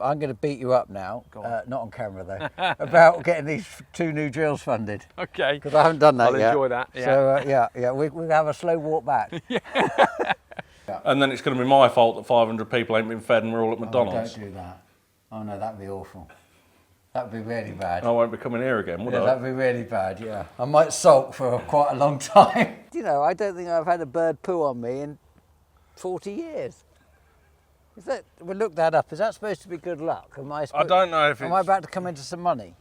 I'm going to beat you up now, not on camera though, about getting these 2 new drills funded. Okay. Because I haven't done that yet. I'll enjoy that. Yeah. So we'll have a slow walk back. And then it's going to be my fault that 500 people ain't been fed and we're all at McDonald's. Don't do that. Oh no, that'd be awful. That'd be really bad. I won't be coming here again, would I? That'd be really bad, yeah. I might sulk for quite a long time. You know, I don't think I've had a bird poo on me in 40 years. We'll look that up. Is that supposed to be good luck? I don't know if Am I about to come into some money?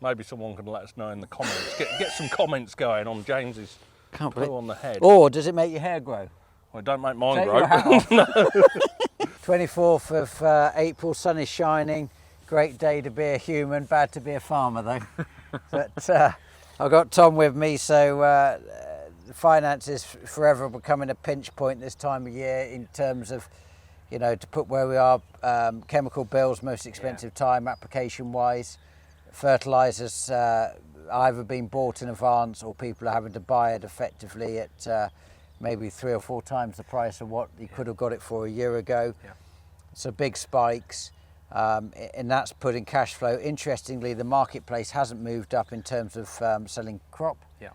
Maybe someone can let us know in the comments. Get some comments going on James's poo on the head. Or does it make your hair grow? Well, don't make mine Take grow. your hat off. No. 24th of April, sun is shining. Great day to be a human, bad to be a farmer though. But I've got Tom with me, so finance is forever becoming a pinch point this time of year in terms of, you know, to put where we are, chemical bills, most expensive time, application-wise. Fertilisers either being bought in advance or people are having to buy it effectively at maybe 3 or 4 times the price of what you could have got it for a year ago. Yeah. So big spikes, and that's putting cash flow. Interestingly, the marketplace hasn't moved up in terms of selling crop. Yeah.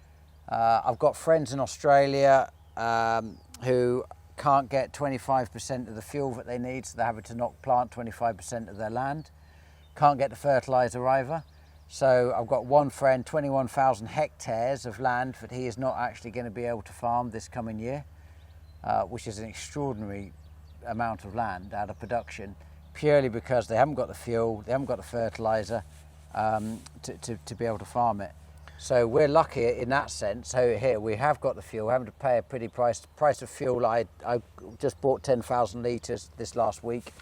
I've got friends in Australia who can't get 25% of the fuel that they need, so they're having to plant 25% of their land. Can't get the fertiliser either. So I've got one friend, 21,000 hectares of land that he is not actually going to be able to farm this coming year, which is an extraordinary amount of land out of production, purely because they haven't got the fuel, they haven't got the fertiliser to be able to farm it. So we're lucky in that sense. So here we have got the fuel, having to pay a pretty price of fuel. I just bought 10,000 litres this last week,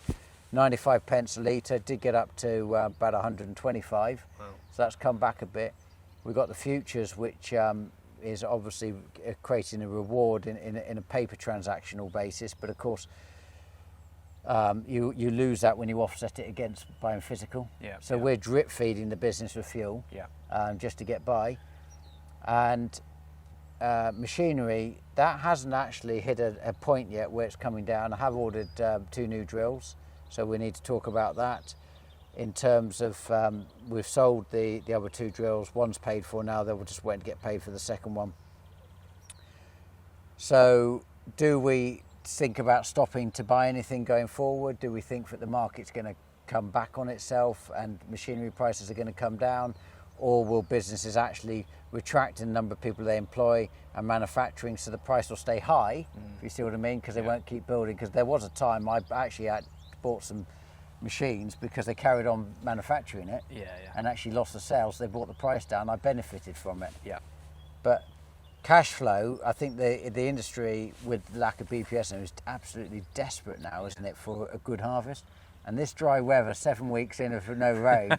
95 pence a litre, did get up to about 125. Wow. So that's come back a bit. We've got the futures, which is obviously creating a reward in a paper transactional basis, but of course you lose that when you offset it against buying physical. Yeah, so we're drip feeding the business with fuel, just to get by. And machinery, that hasn't actually hit a point yet where it's coming down. I have ordered 2 new drills, so we need to talk about that. In terms of, we've sold the other 2 drills, one's paid for now, they'll just wait to get paid for the second one. So do we think about stopping to buy anything going forward? Do we think that the market's going to come back on itself and machinery prices are going to come down? Or will businesses actually retract in the number of people they employ and manufacturing, so the price will stay high, if you see what I mean, because they won't keep building? Because there was a time I actually bought some machines because they carried on manufacturing it and actually lost the sales. They brought the price down. I benefited from it. Yeah. But cash flow, I think the industry with lack of BPS is absolutely desperate now, isn't it, for a good harvest? And this dry weather, 7 weeks in with no rain,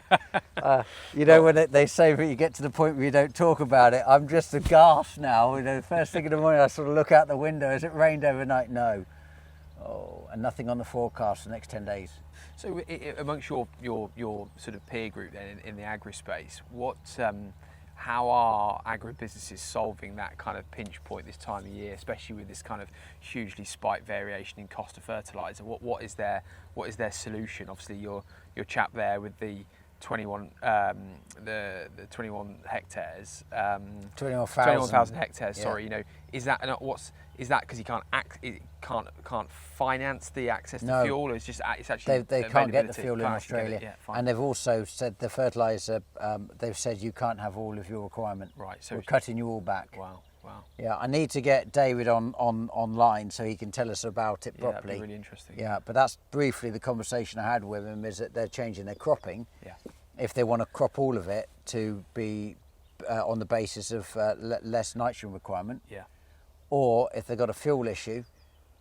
you know, when they say that you get to the point where you don't talk about it, I'm just aghast now. You know, first thing in the morning I sort of look out the window. Has it rained overnight? No. Oh, and nothing on the forecast for the next 10 days. So amongst your sort of peer group then in the agri space, how are agri-businesses solving that kind of pinch point this time of year, especially with this kind of hugely spiked variation in cost of fertiliser? What is their solution? Obviously, your chap there with the 21 the 21 hectares, 21,000 hectares. Yeah. Sorry, you know, is that because he can't finance the access to fuel, or it's actually they can't get the fuel in Australia, and they've also said the fertiliser. They've said you can't have all of your requirement. Right, so we're cutting you all back. Wow. Yeah, I need to get David online so he can tell us about it properly. Yeah, that'd be really interesting. Yeah, but that's briefly the conversation I had with him, is that they're changing their cropping. Yeah. If they want to crop all of it to be on the basis of less nitrogen requirement. Yeah. Or if they've got a fuel issue,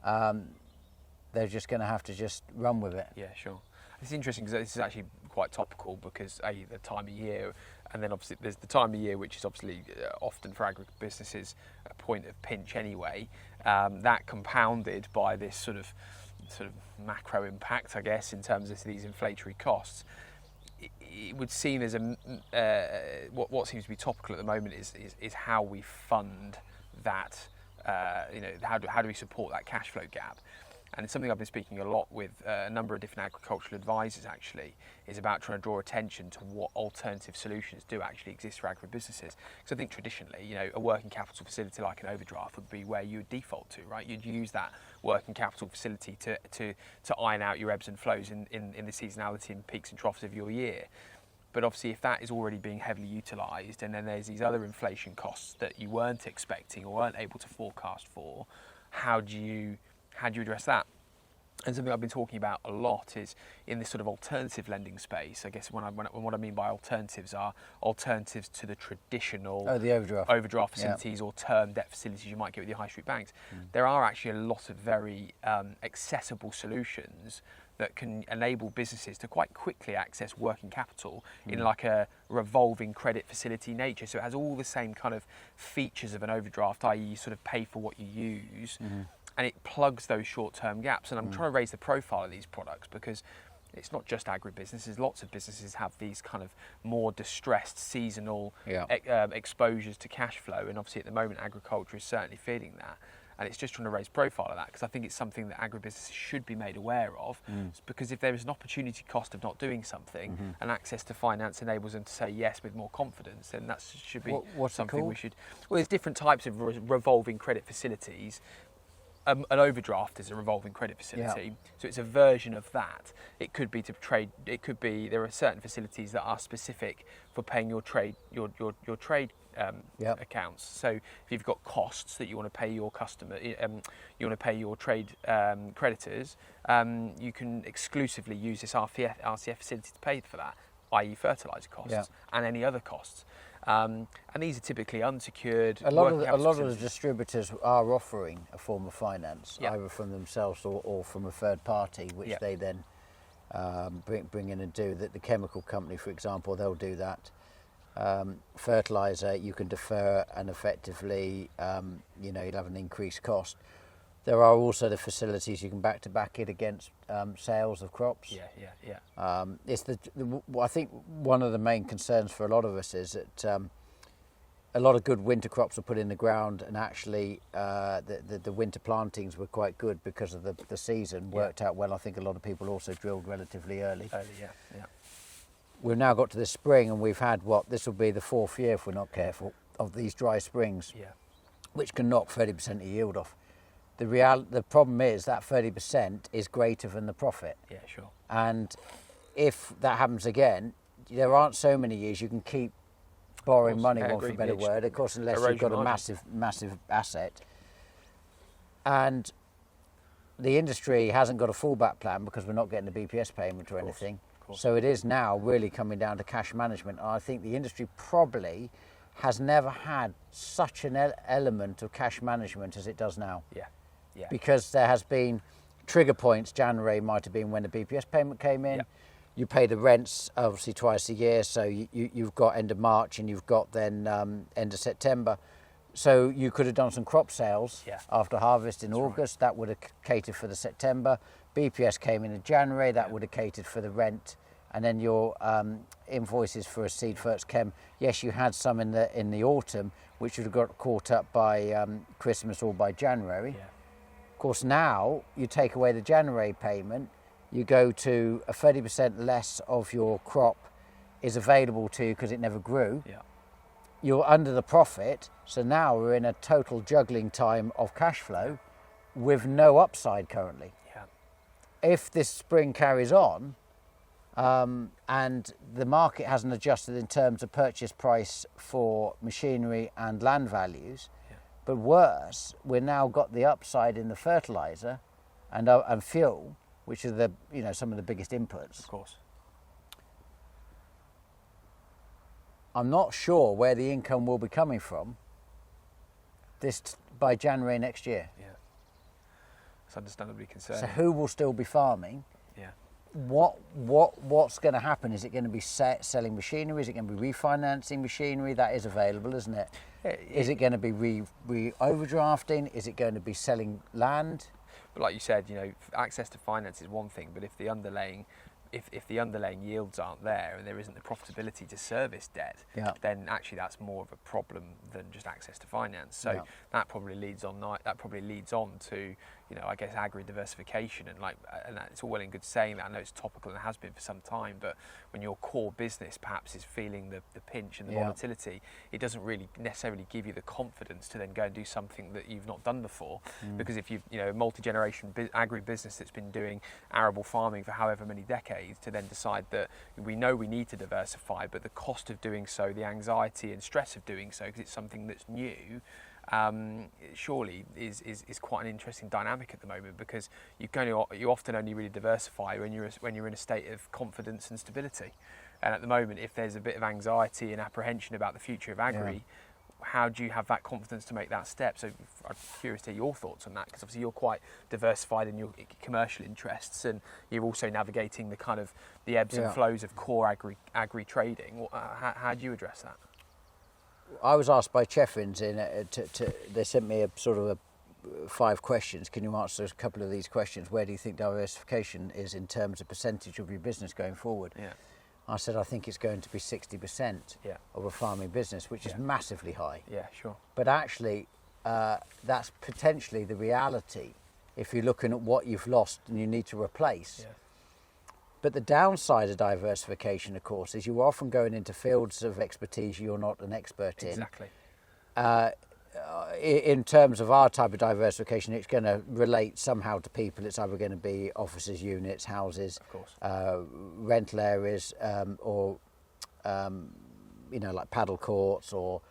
they're just going to have to just run with it. Yeah, sure. It's interesting because this is actually quite topical because the time of year, and then obviously there's the time of year which is obviously often for agri-businesses a point of pinch anyway. That compounded by this sort of macro impact, I guess, in terms of these inflationary costs. It would seem as what seems to be topical at the moment is how we fund that. How do we support that cash flow gap? And it's something I've been speaking a lot with a number of different agricultural advisors actually, is about trying to draw attention to what alternative solutions do actually exist for agribusinesses. Because I think traditionally, you know, a working capital facility like an overdraft would be where you would default to, right? You'd use that working capital facility to iron out your ebbs and flows in the seasonality and peaks and troughs of your year. But obviously, if that is already being heavily utilised, and then there's these other inflation costs that you weren't expecting or weren't able to forecast for, how do you address that? And something I've been talking about a lot is in this sort of alternative lending space. I guess what I mean by alternatives are alternatives to the traditional the overdraft facilities or term debt facilities you might get with your high street banks. There are actually a lot of very accessible solutions that can enable businesses to quite quickly access working capital in like a revolving credit facility nature. So it has all the same kind of features of an overdraft, i.e. you sort of pay for what you use, and it plugs those short-term gaps. And I'm trying to raise the profile of these products because it's not just agribusinesses. Lots of businesses have these kind of more distressed seasonal exposures to cash flow, and obviously at the moment agriculture is certainly feeling that. And it's just trying to raise profile of that because I think it's something that agribusinesses should be made aware of. Because if there is an opportunity cost of not doing something and access to finance enables them to say yes with more confidence, then that should be something we should. Well, there's different types of revolving credit facilities. An overdraft is a revolving credit facility, so it's a version of that. It could be to trade. It could be there are certain facilities that are specific for paying your trade accounts. So if you've got costs that you want to pay your customer, you want to pay your trade creditors, you can exclusively use this RCF facility to pay for that, i.e. fertiliser costs and any other costs. And these are typically unsecured. A lot of the distributors are offering a form of finance, either from themselves or from a third party, which they then bring in and do. That the chemical company, for example, they'll do that. Fertiliser, you can defer, and effectively, you'll have an increased cost. There are also the facilities you can back it against sales of crops. It's I think one of the main concerns for a lot of us is that a lot of good winter crops were put in the ground, and actually the winter plantings were quite good because of the season worked out well. I think a lot of people also drilled relatively early. We've now got to this spring, and we've had this will be the fourth year, if we're not careful, of these dry springs, which can knock 30% of yield off. The problem is that 30% is greater than the profit. And if that happens again, there aren't so many years you can keep borrowing money, one for a better word, of course, unless you've got a massive asset. And the industry hasn't got a fallback plan because we're not getting the BPS payment or anything. So it is now really coming down to cash management. I think the industry probably has never had such an element of cash management as it does now. Because there has been trigger points. January might have been when the BPS payment came in. You pay the rents obviously twice a year, so you've got end of March and you've got then end of September. So you could have done some crop sales after harvest in August. That would have catered for the September. BPS came in January. That would have catered for the rent. And then your invoices for a seed first chem. Yes, you had some in the autumn, which would have got caught up by Christmas or by January. Of course, now you take away the January payment, you go to a 30% less of your crop is available to you because it never grew. You're under the profit, so now we're in a total juggling time of cash flow with no upside currently. If this spring carries on, and the market hasn't adjusted in terms of purchase price for machinery and land values, but worse, we've now got the upside in the fertiliser and fuel, which are some of the biggest inputs. Of course. I'm not sure where the income will be coming from by January next year. It's understandably concerning. So who will still be farming? What's going to happen? Is it going to be selling machinery? Is it going to be refinancing machinery? That is available, isn't it? Is it going to be overdrafting? Is it going to be selling land? But like you said, access to finance is one thing, but if the underlying yields aren't there and there isn't the profitability to service debt, then actually that's more of a problem than just access to finance. So that probably leads on to I guess agri-diversification, and it's all well and good saying that. I know it's topical and has been for some time, but when your core business perhaps is feeling the pinch and the volatility, it doesn't really necessarily give you the confidence to then go and do something that you've not done before. Because if a multi-generation agri-business that's been doing arable farming for however many decades, to then decide that we know we need to diversify, but the cost of doing so, the anxiety and stress of doing so, because it's something that's new, surely is quite an interesting dynamic at the moment, because you often only really diversify when you're in a state of confidence and stability. And at the moment, if there's a bit of anxiety and apprehension about the future of agri, how do you have that confidence to make that step? So I'm curious to hear your thoughts on that, because obviously you're quite diversified in your commercial interests, and you're also navigating the kind of the ebbs and flows of core agri trading. How do you address that? I was asked by Cheffins they sent me a sort of 5 questions. Can you answer a couple of these questions? Where do you think diversification is in terms of percentage of your business going forward? Yeah. I said I think it's going to be 60% of a farming business, which is massively high. Yeah, sure. But actually, that's potentially the reality if you're looking at what you've lost and you need to replace. Yeah. But the downside of diversification, of course, is you're often going into fields of expertise you're not an expert in. Exactly. In terms of our type of diversification, it's going to relate somehow to people. It's either going to be offices, units, houses, of course. Rental areas, or like paddle courts or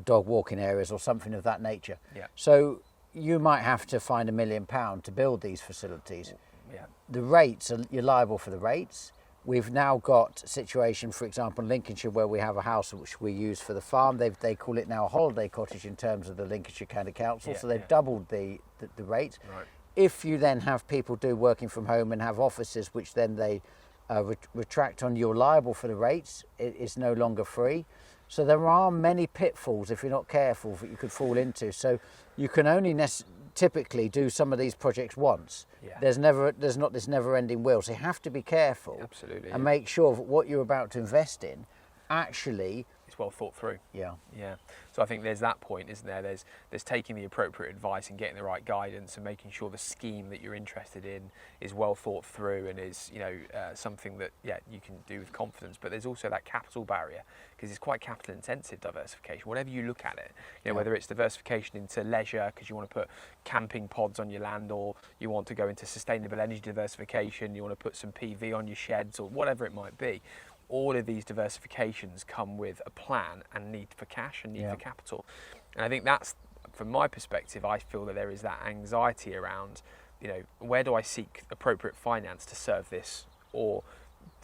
dog walking areas or something of that nature. Yeah. So you might have to find £1 million to build these facilities. Yeah. The rates, you're liable for the rates. We've now got a situation, for example, in Lincolnshire, where we have a house which we use for the farm. They call it now a holiday cottage in terms of the Lincolnshire County Council, so they've doubled the rate. Right. If you then have people working from home and have offices, which then they retract on, you're liable for the rates. It's no longer free. So there are many pitfalls, if you're not careful, that you could fall into. So you can only typically do some of these projects once. Yeah. There's not this never-ending wheel. So you have to be careful. Absolutely. And make sure that what you're about to invest in actually it's well thought through. Yeah. So I think there's that point, isn't there? There's taking the appropriate advice and getting the right guidance and making sure the scheme that you're interested in is well thought through and is something that you can do with confidence. But there's also that capital barrier, because it's quite capital intensive diversification. Whatever you look at it, whether it's diversification into leisure because you want to put camping pods on your land, or you want to go into sustainable energy diversification, you want to put some PV on your sheds, or whatever it might be. All of these diversifications come with a plan and need for cash and need for capital. And I think that's, from my perspective, I feel that there is that anxiety around, where do I seek appropriate finance to serve this? Or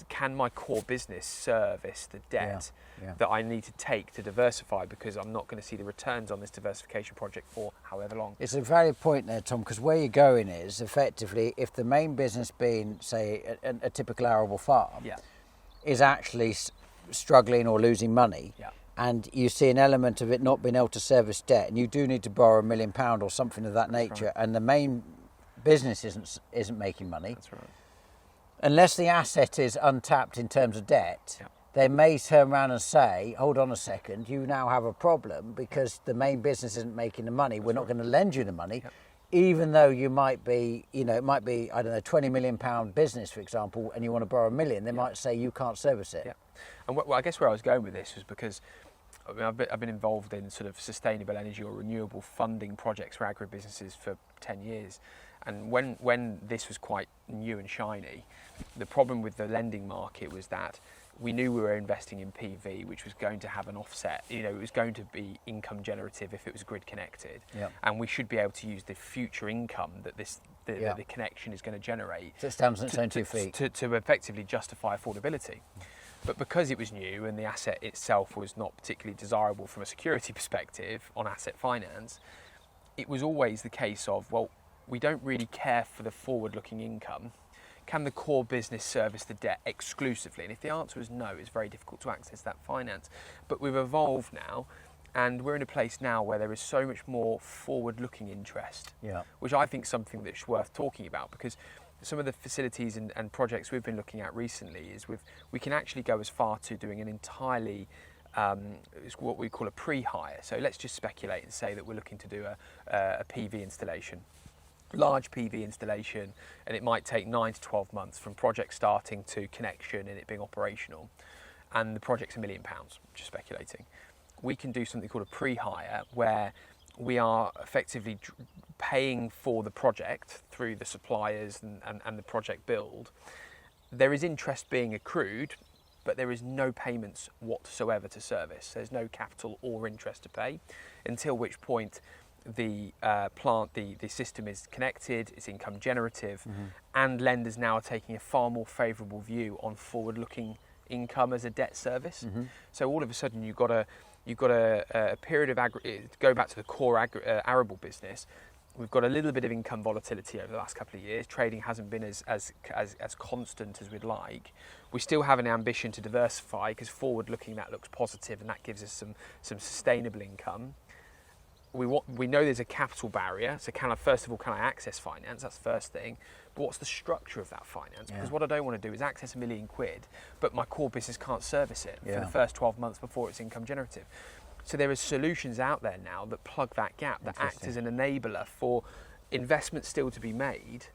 can my core business service the debt that I need to take to diversify, because I'm not going to see the returns on this diversification project for however long? It's a valid point there, Tom, because where you're going is, effectively, if the main business being, say, a typical arable farm, is actually struggling or losing money, and you see an element of it not being able to service debt, and you do need to borrow £1 million or something of that nature, and the main business isn't making money. That's right. Unless the asset is untapped in terms of debt, they may turn around and say, hold on a second, you now have a problem because the main business isn't making the money. We're not going to lend you the money. Even though you might be, it might be, I don't know, £20 million business, for example, and you want to borrow $1 million, they might say you can't service it. And I guess where I was going with this was because I've been involved in sort of sustainable energy or renewable funding projects for agribusinesses for 10 years. And when this was quite new and shiny, the problem with the lending market was that we knew we were investing in PV, which was going to have an offset. It was going to be income generative if it was grid connected, and we should be able to use the future income that the connection is going to generate. So it stands on its own 2 feet to effectively justify affordability. But because it was new and the asset itself was not particularly desirable from a security perspective on asset finance, it was always the case of, well, we don't really care for the forward-looking income. Can the core business service the debt exclusively? And if the answer is no, it's very difficult to access that finance. But we've evolved now, and we're in a place now where there is so much more forward-looking interest, which I think is something that's worth talking about, because some of the facilities and projects we've been looking at recently is we can actually go as far to doing an entirely it's what we call a pre-hire. So let's just speculate and say that we're looking to do a PV installation. large PV installation, and it might take 9 to 12 months from project starting to connection and it being operational, and the project's £1 million, just speculating. We can do something called a pre-hire, where we are effectively paying for the project through the suppliers and the project build. There is interest being accrued, but there is no payments whatsoever to service. There's no capital or interest to pay, until which point the plant, the system is connected, it's income generative, and lenders now are taking a far more favourable view on forward-looking income as a debt service. So all of a sudden you've got a period of go back to the core arable business. We've got a little bit of income volatility over the last couple of years. Trading hasn't been as constant as we'd like. We still have an ambition to diversify, because forward-looking that looks positive, and that gives us some sustainable income. We know there's a capital barrier, so first of all, can I access finance? That's the first thing. But what's the structure of that finance? Because what I don't want to do is access £1 million, but my core business can't service it for the first 12 months before it's income generative. So there are solutions out there now that plug that gap, that act as an enabler for investment still to be made,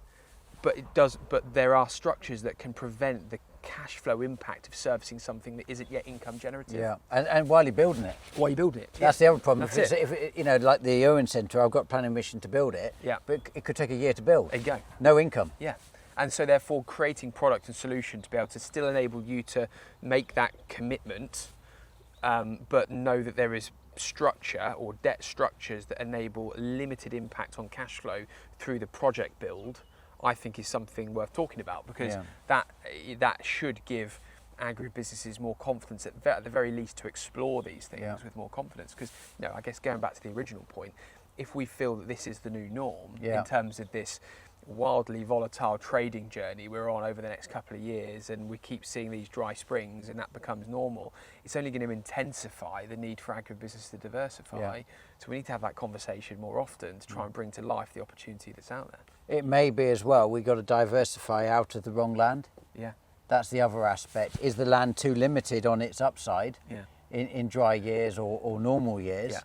but there are structures that can prevent the cash flow impact of servicing something that isn't yet income generative. Yeah, and while you're building it. While you're building it. That's the other problem. That's If you know, like the Owen Centre, I've got planning permission to build it, but it could take a year to build. There you go. No income. Yeah. And so therefore creating product and solution to be able to still enable you to make that commitment, but know that there is structure or debt structures that enable limited impact on cash flow through the project build, I think is something worth talking about, because that should give agribusinesses more confidence at the very least to explore these things with more confidence. Because I guess going back to the original point, if we feel that this is the new norm in terms of this wildly volatile trading journey we're on over the next couple of years, and we keep seeing these dry springs and that becomes normal, it's only going to intensify the need for agribusiness to diversify. So we need to have that conversation more often to try and bring to life the opportunity that's out there. It may be as well, we've got to diversify out of the wrong land. That's the other aspect. Is the land too limited on its upside in dry years or normal years?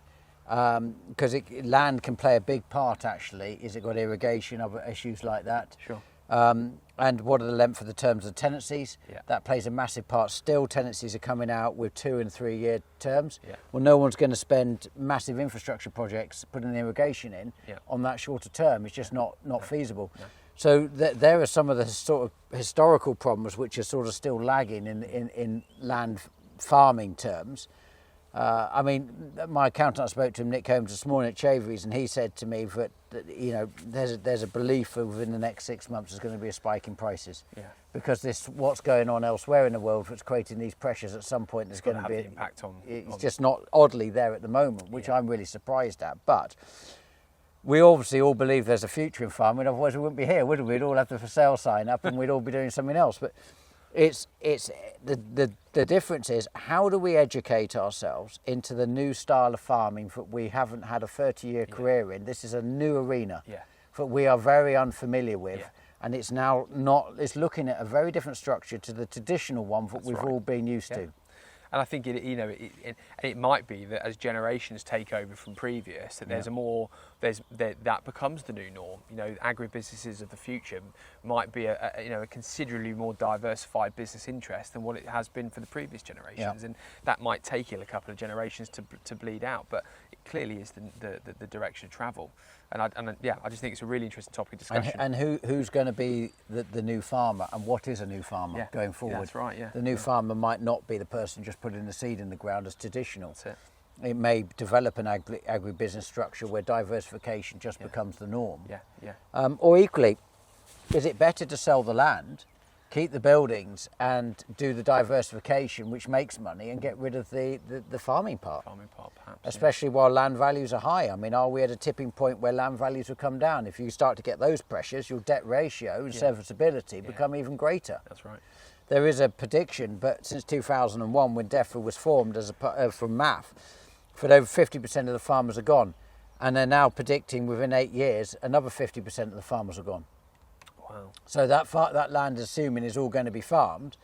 Because land can play a big part, actually. Is it got irrigation, other issues like that? Sure. And what are the length of the terms of tenancies? That plays a massive part. Still, tenancies are coming out with 2 and 3 year terms. Well, no one's going to spend massive infrastructure projects putting irrigation in on that shorter term. It's just not feasible. So there are some of the sort of historical problems which are sort of still lagging in land farming terms. I mean, my accountant, I spoke to him, Nick Holmes, this morning at Chavery's, and he said to me that there's a belief that within the next 6 months there's going to be a spike in prices, because what's going on elsewhere in the world that's creating these pressures. At some point there's going to be an impact on. It's just not oddly there at the moment, which I'm really surprised at. But we obviously all believe there's a future in farming, otherwise we wouldn't be here, would we? We'd all have the for sale sign up and we'd all be doing something else. But it's the difference is, how do we educate ourselves into the new style of farming that we haven't had a 30-year career in? This is a new arena that we are very unfamiliar with, and it's now it's looking at a very different structure to the traditional one that we've all been used to. And I think it might be that as generations take over from previous, that that becomes the new norm. Agribusinesses of the future might be a considerably more diversified business interest than what it has been for the previous generations, and that might take a couple of generations to bleed out. But it clearly is the direction of travel. And I just think it's a really interesting topic of discussion. And who's going to be the new farmer, and what is a new farmer going forward? Yeah, that's right. The new farmer might not be the person just putting the seed in the ground as traditional. That's it. It may develop an agribusiness structure where diversification just becomes the norm. Or equally, is it better to sell the land, keep the buildings, and do the diversification, which makes money, and get rid of the farming part? Farming part, perhaps. Especially while land values are high. I mean, are we at a tipping point where land values will come down? If you start to get those pressures, your debt ratio and serviceability become even greater. That's right. There is a prediction, but since 2001, when DEFRA was formed from MAF, that over 50% of the farmers are gone. And they're now predicting within 8 years, another 50% of the farmers are gone. Wow. So that land, assuming, is all going to be farmed,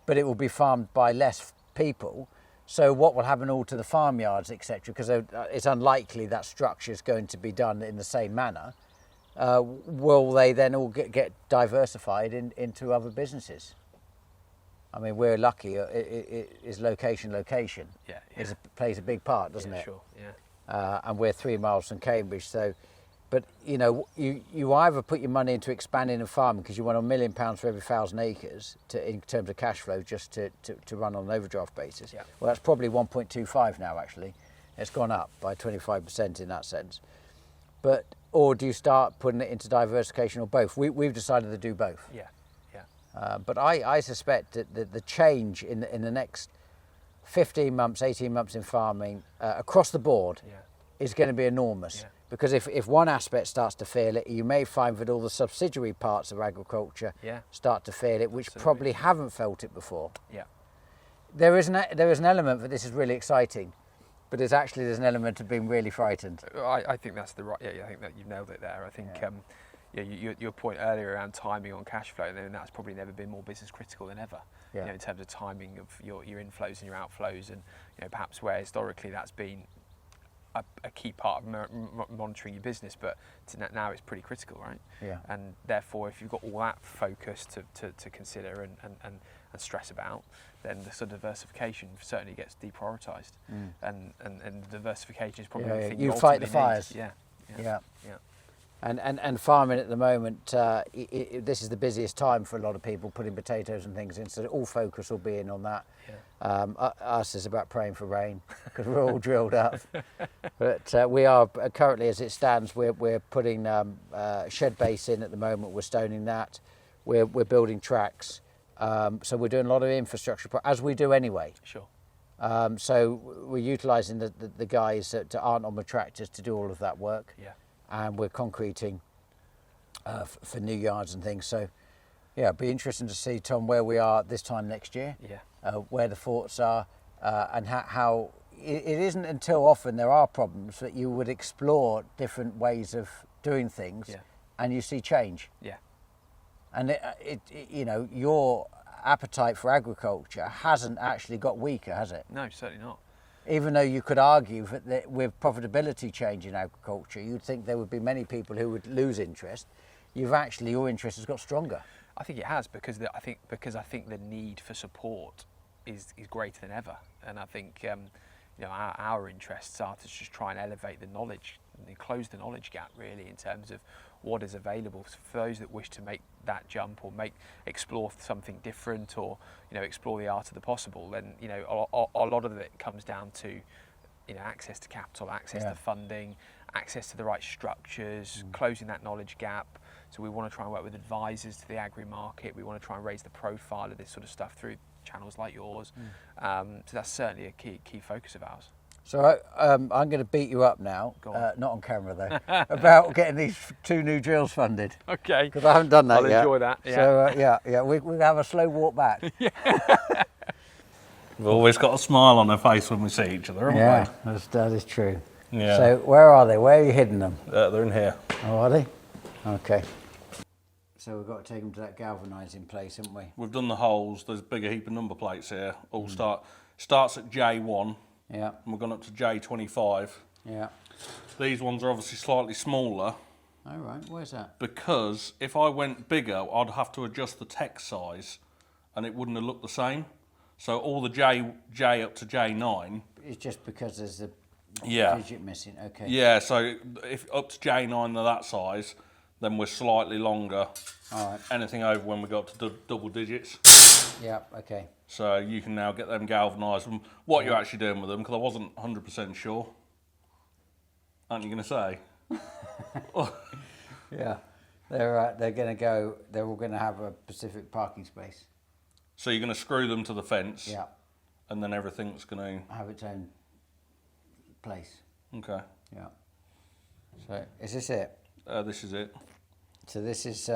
but it will be farmed by less people. So what will happen all to the farmyards, etc.? Because it's unlikely that structure is going to be done in the same manner. will they then all get diversified into other businesses? I mean, we're lucky. It is location. Yeah. Plays a big part, doesn't it? Sure. Yeah. And we're 3 miles from Cambridge, so. But you either put your money into expanding and farming because you want £1 million for every 1,000 acres in terms of cash flow just to run on an overdraft basis. Yeah. Well, that's probably 1.25 now. Actually, it's gone up by 25% in that sense. Or do you start putting it into diversification or both? We've decided to do both. Yeah. But I suspect that the change in the next 15 months, 18 months in farming across the board is going to be enormous. Yeah. Because if one aspect starts to feel it, you may find that all the subsidiary parts of agriculture start to feel it, which probably haven't felt it before. Yeah. There is an element that this is really exciting, but there's an element of being really frightened. I think that's the right. Yeah, I think that you've nailed it there. I think your point earlier around timing on cash flow, and that's probably never been more business critical than ever. Yeah. In terms of timing of your inflows and your outflows, and perhaps where historically that's been a key part of monitoring your business, but now it's pretty critical, right? Yeah. And therefore, if you've got all that focus to consider and stress about, then the sort of diversification certainly gets deprioritised. And diversification is probably the thing you ultimately fight the need. fires. Yeah. And farming at the moment, this is the busiest time for a lot of people putting potatoes and things in, so all focus will be in on that. Us is about praying for rain because we're all drilled up. But we are currently, as it stands, we're putting shed base in at the moment. We're stoning that. We're building tracks. So we're doing a lot of infrastructure, as we do anyway. Sure. So we're utilising the guys that aren't on the tractors to do all of that work. Yeah. And we're concreting for new yards and things. So, it'd be interesting to see, Tom, where we are this time next year. Yeah. Where the thoughts are, and how it isn't until often there are problems that you would explore different ways of doing things, and you see change. Yeah. And your appetite for agriculture hasn't actually got weaker, has it? No, certainly not. Even though you could argue that with profitability change in agriculture, you'd think there would be many people who would lose interest. Your interest has got stronger. I think it has because I think the need for support is greater than ever, and I think our interests are to just try and elevate the knowledge and close the knowledge gap really in terms of what is available for those that wish to make that jump or explore something different or explore the art of the possible. Then a lot of it comes down to access to capital, access to funding, access to the right structures, closing that knowledge gap. So we want to try and work with advisors to the agri market. We want to try and raise the profile of this sort of stuff through channels like yours. So that's certainly a key focus of ours. So I'm going to beat you up now, not on camera though, about getting these 2 new drills funded. Okay. Because I haven't done that yet. I'll enjoy that. Yeah. So we'll have a slow walk back. We've always got a smile on our face when we see each other, haven't we? That is true. Yeah. So where are they? Where are you hiding them? They're in here. Oh, are they? Okay. So we've got to take them to that galvanising place, haven't we? We've done the holes. There's a bigger heap of number plates here. Starts at J1. Yeah. And we've gone up to J25. Yeah. These ones are obviously slightly smaller. All right. Where's that? Because if I went bigger, I'd have to adjust the text size, and it wouldn't have looked the same. So all the J up to J9. It's just because there's a digit missing. Okay. Yeah. So if up to J9 they're that size, then we're slightly longer. All right. Anything over when we got to double digits. Yeah. Okay. So you can now get them galvanised. What you're actually doing with them, because I wasn't 100% sure. Aren't you going to say? Yeah. They're going to go. They're all going to have a specific parking space. So you're going to screw them to the fence. Yeah. And then everything's going to have its own place. Okay. Yeah. So is this it? This is it. So this is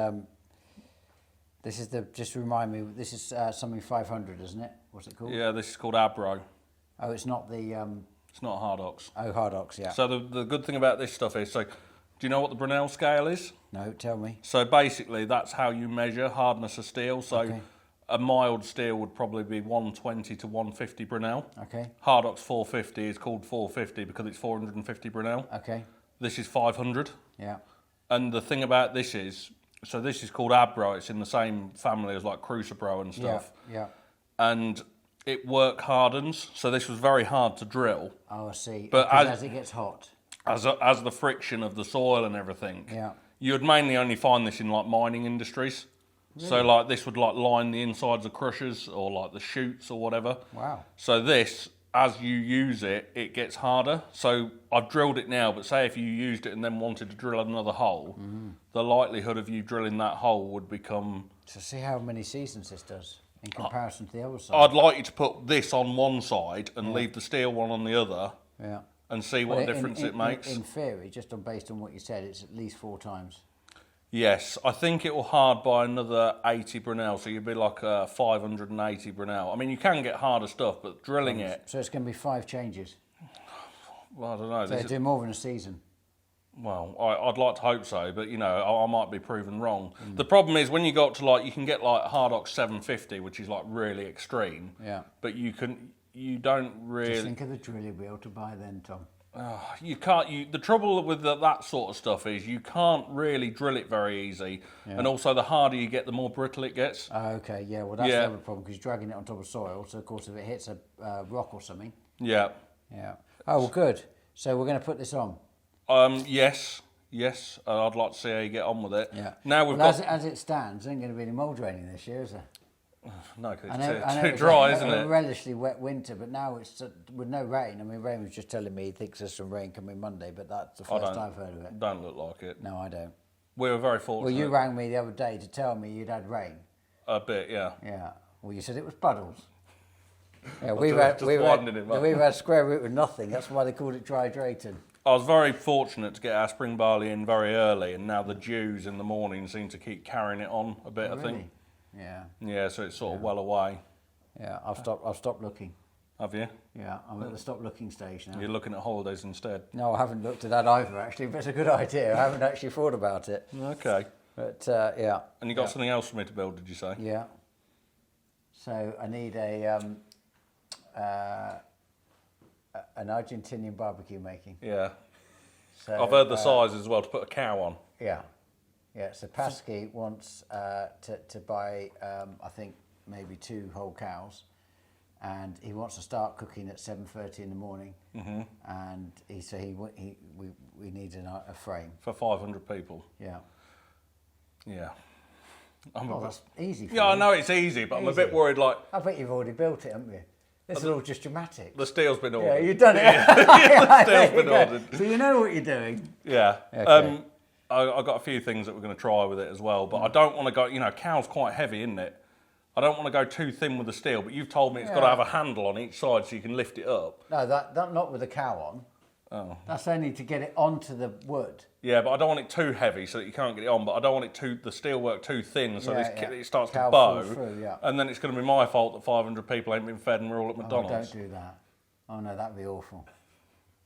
the, just remind me, this is something 500, isn't it? What's it called? Yeah, this is called Arrow. Oh, it's not the... It's not hard ox. Oh, hard ox, yeah. So the good thing about this stuff is, do you know what the Brunel scale is? No, tell me. So basically, that's how you measure hardness of steel. So a mild steel would probably be 120 to 150 Brunel. Okay. Hard ox 450 is called 450 because it's 450 Brunel. Okay. This is 500. Yeah. And the thing about this is, so this is called Abro. It's in the same family as like Crucible and stuff. Yeah. And it work hardens. So this was very hard to drill. Oh, I see. But as it gets hot. As the friction of the soil and everything. Yeah. You would mainly only find this in like mining industries. Really? So like this would like line the insides of crushers or like the chutes or whatever. Wow. So this, as you use it, it gets harder. So I've drilled it now, but say if you used it and then wanted to drill another hole, the likelihood of you drilling that hole would become... So see how many seasons this does in comparison to the other side. I'd like you to put this on one side and leave the steel one on the other. Yeah. And see what difference it makes. In theory, just based on what you said, it's at least 4 times. Yes, I think it will hard by another 80 Brunel, so you'd be like 580 Brunel. I mean, you can get harder stuff, but drilling it... So it's going to be 5 changes. Well, I don't know. So they do more than a season. Well, I'd like to hope so, but, you know, I might be proven wrong. The problem is when you go up to, like, you can get, like, Hardox 750, which is, like, really extreme. Yeah. But you don't really... Just think of the drill you'll be able to buy then, Tom. You can't. The trouble with that sort of stuff is you can't really drill it very easy, and also the harder you get, the more brittle it gets. Okay, yeah. Well, that's the other problem because you're dragging it on top of soil. So of course, if it hits a rock or something. Yeah. Yeah. Oh well, good. So we're going to put this on. Yes. I'd like to see how you get on with it. Yeah. Now we've got as it stands, there ain't going to be any mould draining this year, is there? No, because I know too dry, isn't it? A relatively wet winter, but now it's with no rain. I mean, Rain was just telling me he thinks there's some rain coming Monday, but that's the first I've heard of it. Don't look like it. No, I don't. We were very fortunate. Well, you rang me the other day to tell me you'd had rain. A bit, yeah. Yeah. Well, you said it was puddles. Yeah, we've had square root of nothing. That's why they called it dry drayton. I was very fortunate to get our spring barley in very early, and now the dews in the morning seem to keep carrying it on a bit. Oh, I think. Yeah. Yeah, so it's sort of well away. Yeah, I've stopped looking. Have you? Yeah, I'm at the stop looking stage now. You're looking at holidays instead. No, I haven't looked at that either, actually, but it's a good idea. I haven't actually thought about it. Okay. But, yeah. And you got something else for me to build, did you say? Yeah. So I need an Argentinian barbecue making. Yeah. So, I've heard the size as well, to put a cow on. Yeah. Yeah, so Pasky wants to buy, I think, maybe 2 whole cows, and he wants to start cooking at 7:30 in the morning. And we need a frame For 500 people. Yeah. Yeah. That's easy. For Yeah, I you. know it's easy, but I'm a bit worried. Like, I bet you've already built it, haven't you? This is all just dramatic. the steel's been ordered. Yeah, you've done it. The steel's been ordered. So you know what you're doing. Yeah. Okay. I've got a few things that we're going to try with it as well, but I don't want to go, you know, cow's quite heavy, isn't it? I don't want to go too thin with the steel, but you've told me it's got to have a handle on each side so you can lift it up. No, that not with the cow on. Oh. That's only to get it onto the wood. Yeah, but I don't want it too heavy so that you can't get it on, but I don't want it the steel work too thin so it starts Cow to bow. falls through, yeah. And then it's going to be my fault that 500 people ain't been fed and we're all at McDonald's. Oh, don't do that. Oh no, that'd be awful.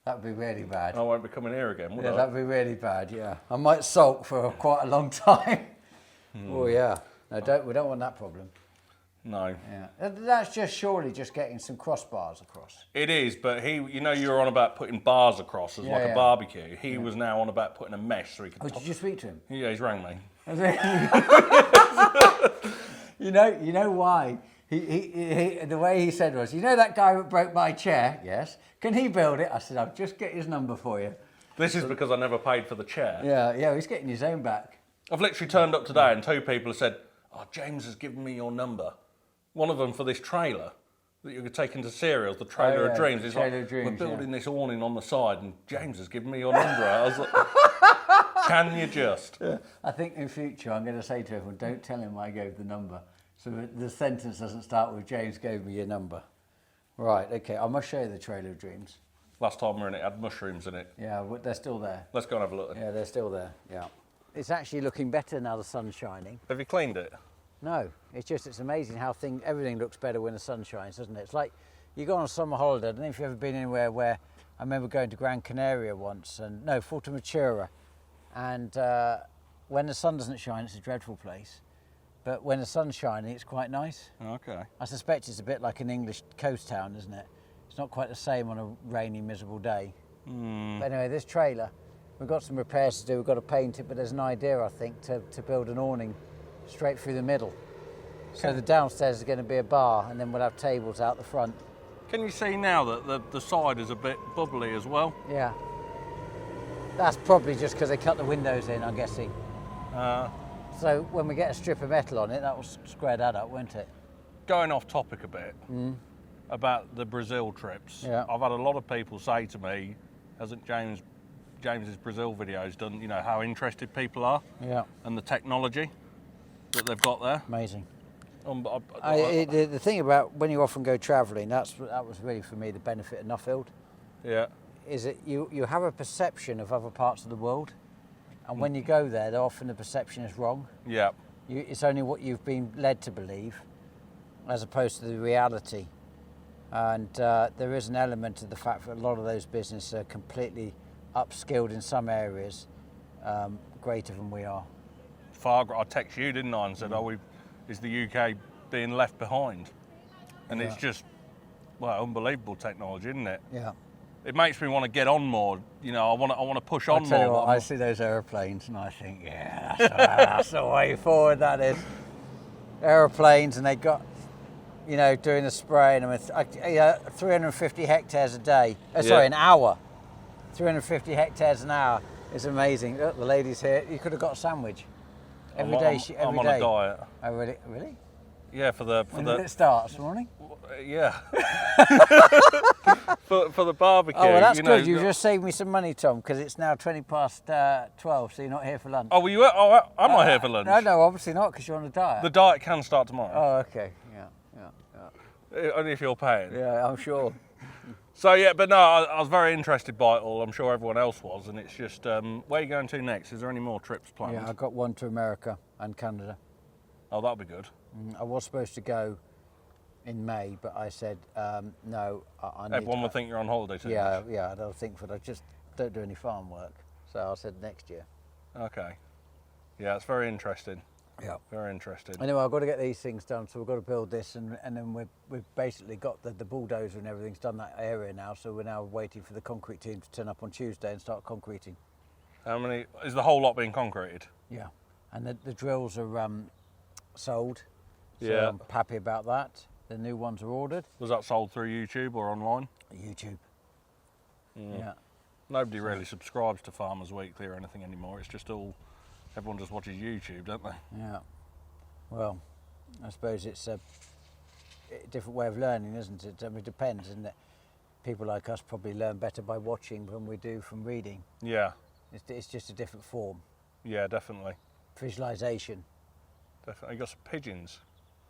That'd be really bad. I won't be coming here again, would I? That'd be really bad, yeah. I might sulk for quite a long time. Oh yeah. No, we don't want that problem. No. Yeah. That's surely just getting some crossbars across. It is, but you know you were on about putting bars across as a barbecue. He was now on about putting a mesh so he could... Oh, did you speak to him? Yeah, he's rang me. You know why? He the way he said was, you know that guy that broke my chair? Yes. Can he build it? I said, I'll just get his number for you. This is because I never paid for the chair. Yeah, he's getting his own back. I've literally turned up today and 2 people have said, oh, James has given me your number. One of them for this trailer that you're taking to cereals, the Trailer of Dreams. It's Trailer like, of Dreams, we're building this awning on the side and James has given me your number. I was like, can you just? Yeah. I think in future I'm going to say to everyone, don't tell him I gave the number. So the sentence doesn't start with James gave me your number. Right, okay, I must show you the Trailer of Dreams. Last time we were in it, had mushrooms in it. Yeah, but they're still there. Let's go and have a look then. Yeah, they're still there, yeah. It's actually looking better now the sun's shining. Have you cleaned it? No, it's amazing how everything looks better when the sun shines, doesn't it? It's like you go on a summer holiday. I don't know if you've ever been anywhere where I remember going to Gran Canaria once, Fuerteventura, and when the sun doesn't shine, it's a dreadful place. But when the sun's shining, it's quite nice. Okay. I suspect it's a bit like an English coast town, isn't it? It's not quite the same on a rainy, miserable day. But anyway, this trailer, We've got some repairs to do, we've got to paint it, but there's an idea, I think, to build an awning straight through the middle. So the downstairs is going to be a bar, and then we'll have tables out the front. Can you see now that the side is a bit bubbly as well? Yeah. That's probably just because they cut the windows in, I'm guessing. So when we get a strip of metal on it, that will square that up, won't it? Going off topic a bit about the Brazil trips. Yeah. I've had a lot of people say to me, hasn't James's Brazil videos done, you know, how interested people are? Yeah. And the technology that they've got there. Amazing. The The thing about when you often go travelling, that was really for me the benefit of Nuffield, yeah. is that you have a perception of other parts of the world, and when you go there, often the perception is wrong. Yeah. It's only what you've been led to believe, as opposed to the reality. And there is an element of the fact that a lot of those businesses are completely upskilled in some areas, greater than we are. I texted you, didn't I, and said, is the UK being left behind? And it's just, well, unbelievable technology, isn't it? Yeah. It makes me want to get on more. You know, I want to push on I tell you more. what, I see those aeroplanes and I think, yeah, that's the way forward. That is aeroplanes, and they got, you know, doing the spraying. I mean, 350 hectares a day. Sorry, an hour. 350 hectares an hour is amazing. Look, the lady's here. You could have got a sandwich every day. I'm on a diet. Oh, really? Really? Yeah, When did it start this morning? Yeah. for the barbecue. Oh, well, that's know, good. You've just saved me some money, Tom, because it's now 20 past 12, so you're not here for lunch. Oh, am I here for lunch? No, obviously not, because you're on a diet. The diet can start tomorrow. Oh, okay. Yeah. Only if you're paying. Yeah, I'm sure. So, yeah, but no, I was very interested by it all. I'm sure everyone else was. And it's just, where are you going to next? Is there any more trips planned? Yeah, I got one to America and Canada. Oh, that'll be good. I was supposed to go in May, but I said no. I need Everyone will think you're on holiday too much. Yeah, they'll think that I just don't do any farm work. So I said next year. Okay. Yeah, it's very interesting. Yeah. Very interesting. Anyway, I've got to get these things done, so we've got to build this, and then we've basically got the bulldozer and everything's done that area now, so we're now waiting for the concrete team to turn up on Tuesday and start concreting. How many, is the whole lot being concreted? Yeah. And the drills are sold, so Yeah. I'm happy about that. The new ones are ordered. Was that sold through YouTube or online? YouTube. Yeah. Nobody really subscribes to Farmers Weekly or anything anymore. It's just all, everyone just watches YouTube, don't they? Yeah. Well, I suppose it's a different way of learning, isn't it? I mean, it depends, isn't it? People like us probably learn better by watching than we do from reading. Yeah. It's just a different form. Yeah, definitely. Visualisation. Definitely. You got some pigeons.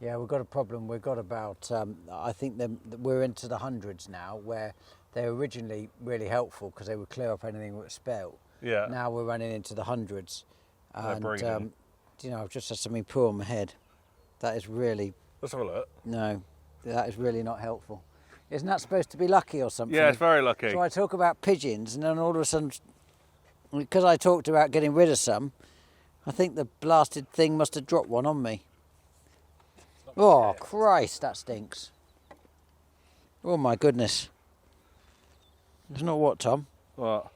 Yeah, we've got a problem. We've got about, I think we're into the hundreds now, where they were originally really helpful because they would clear up anything that was spelt. Yeah. Now we're running into the hundreds. They're breeding. You know, I've just had something poo on my head. That is really... Let's have a look. No, that is really not helpful. Isn't that supposed to be lucky or something? Yeah, it's very lucky. So I talk about pigeons, and then all of a sudden, because I talked about getting rid of some, I think the blasted thing must have dropped one on me. Oh, Christ, that stinks. Oh, my goodness. It's not what, Tom? What?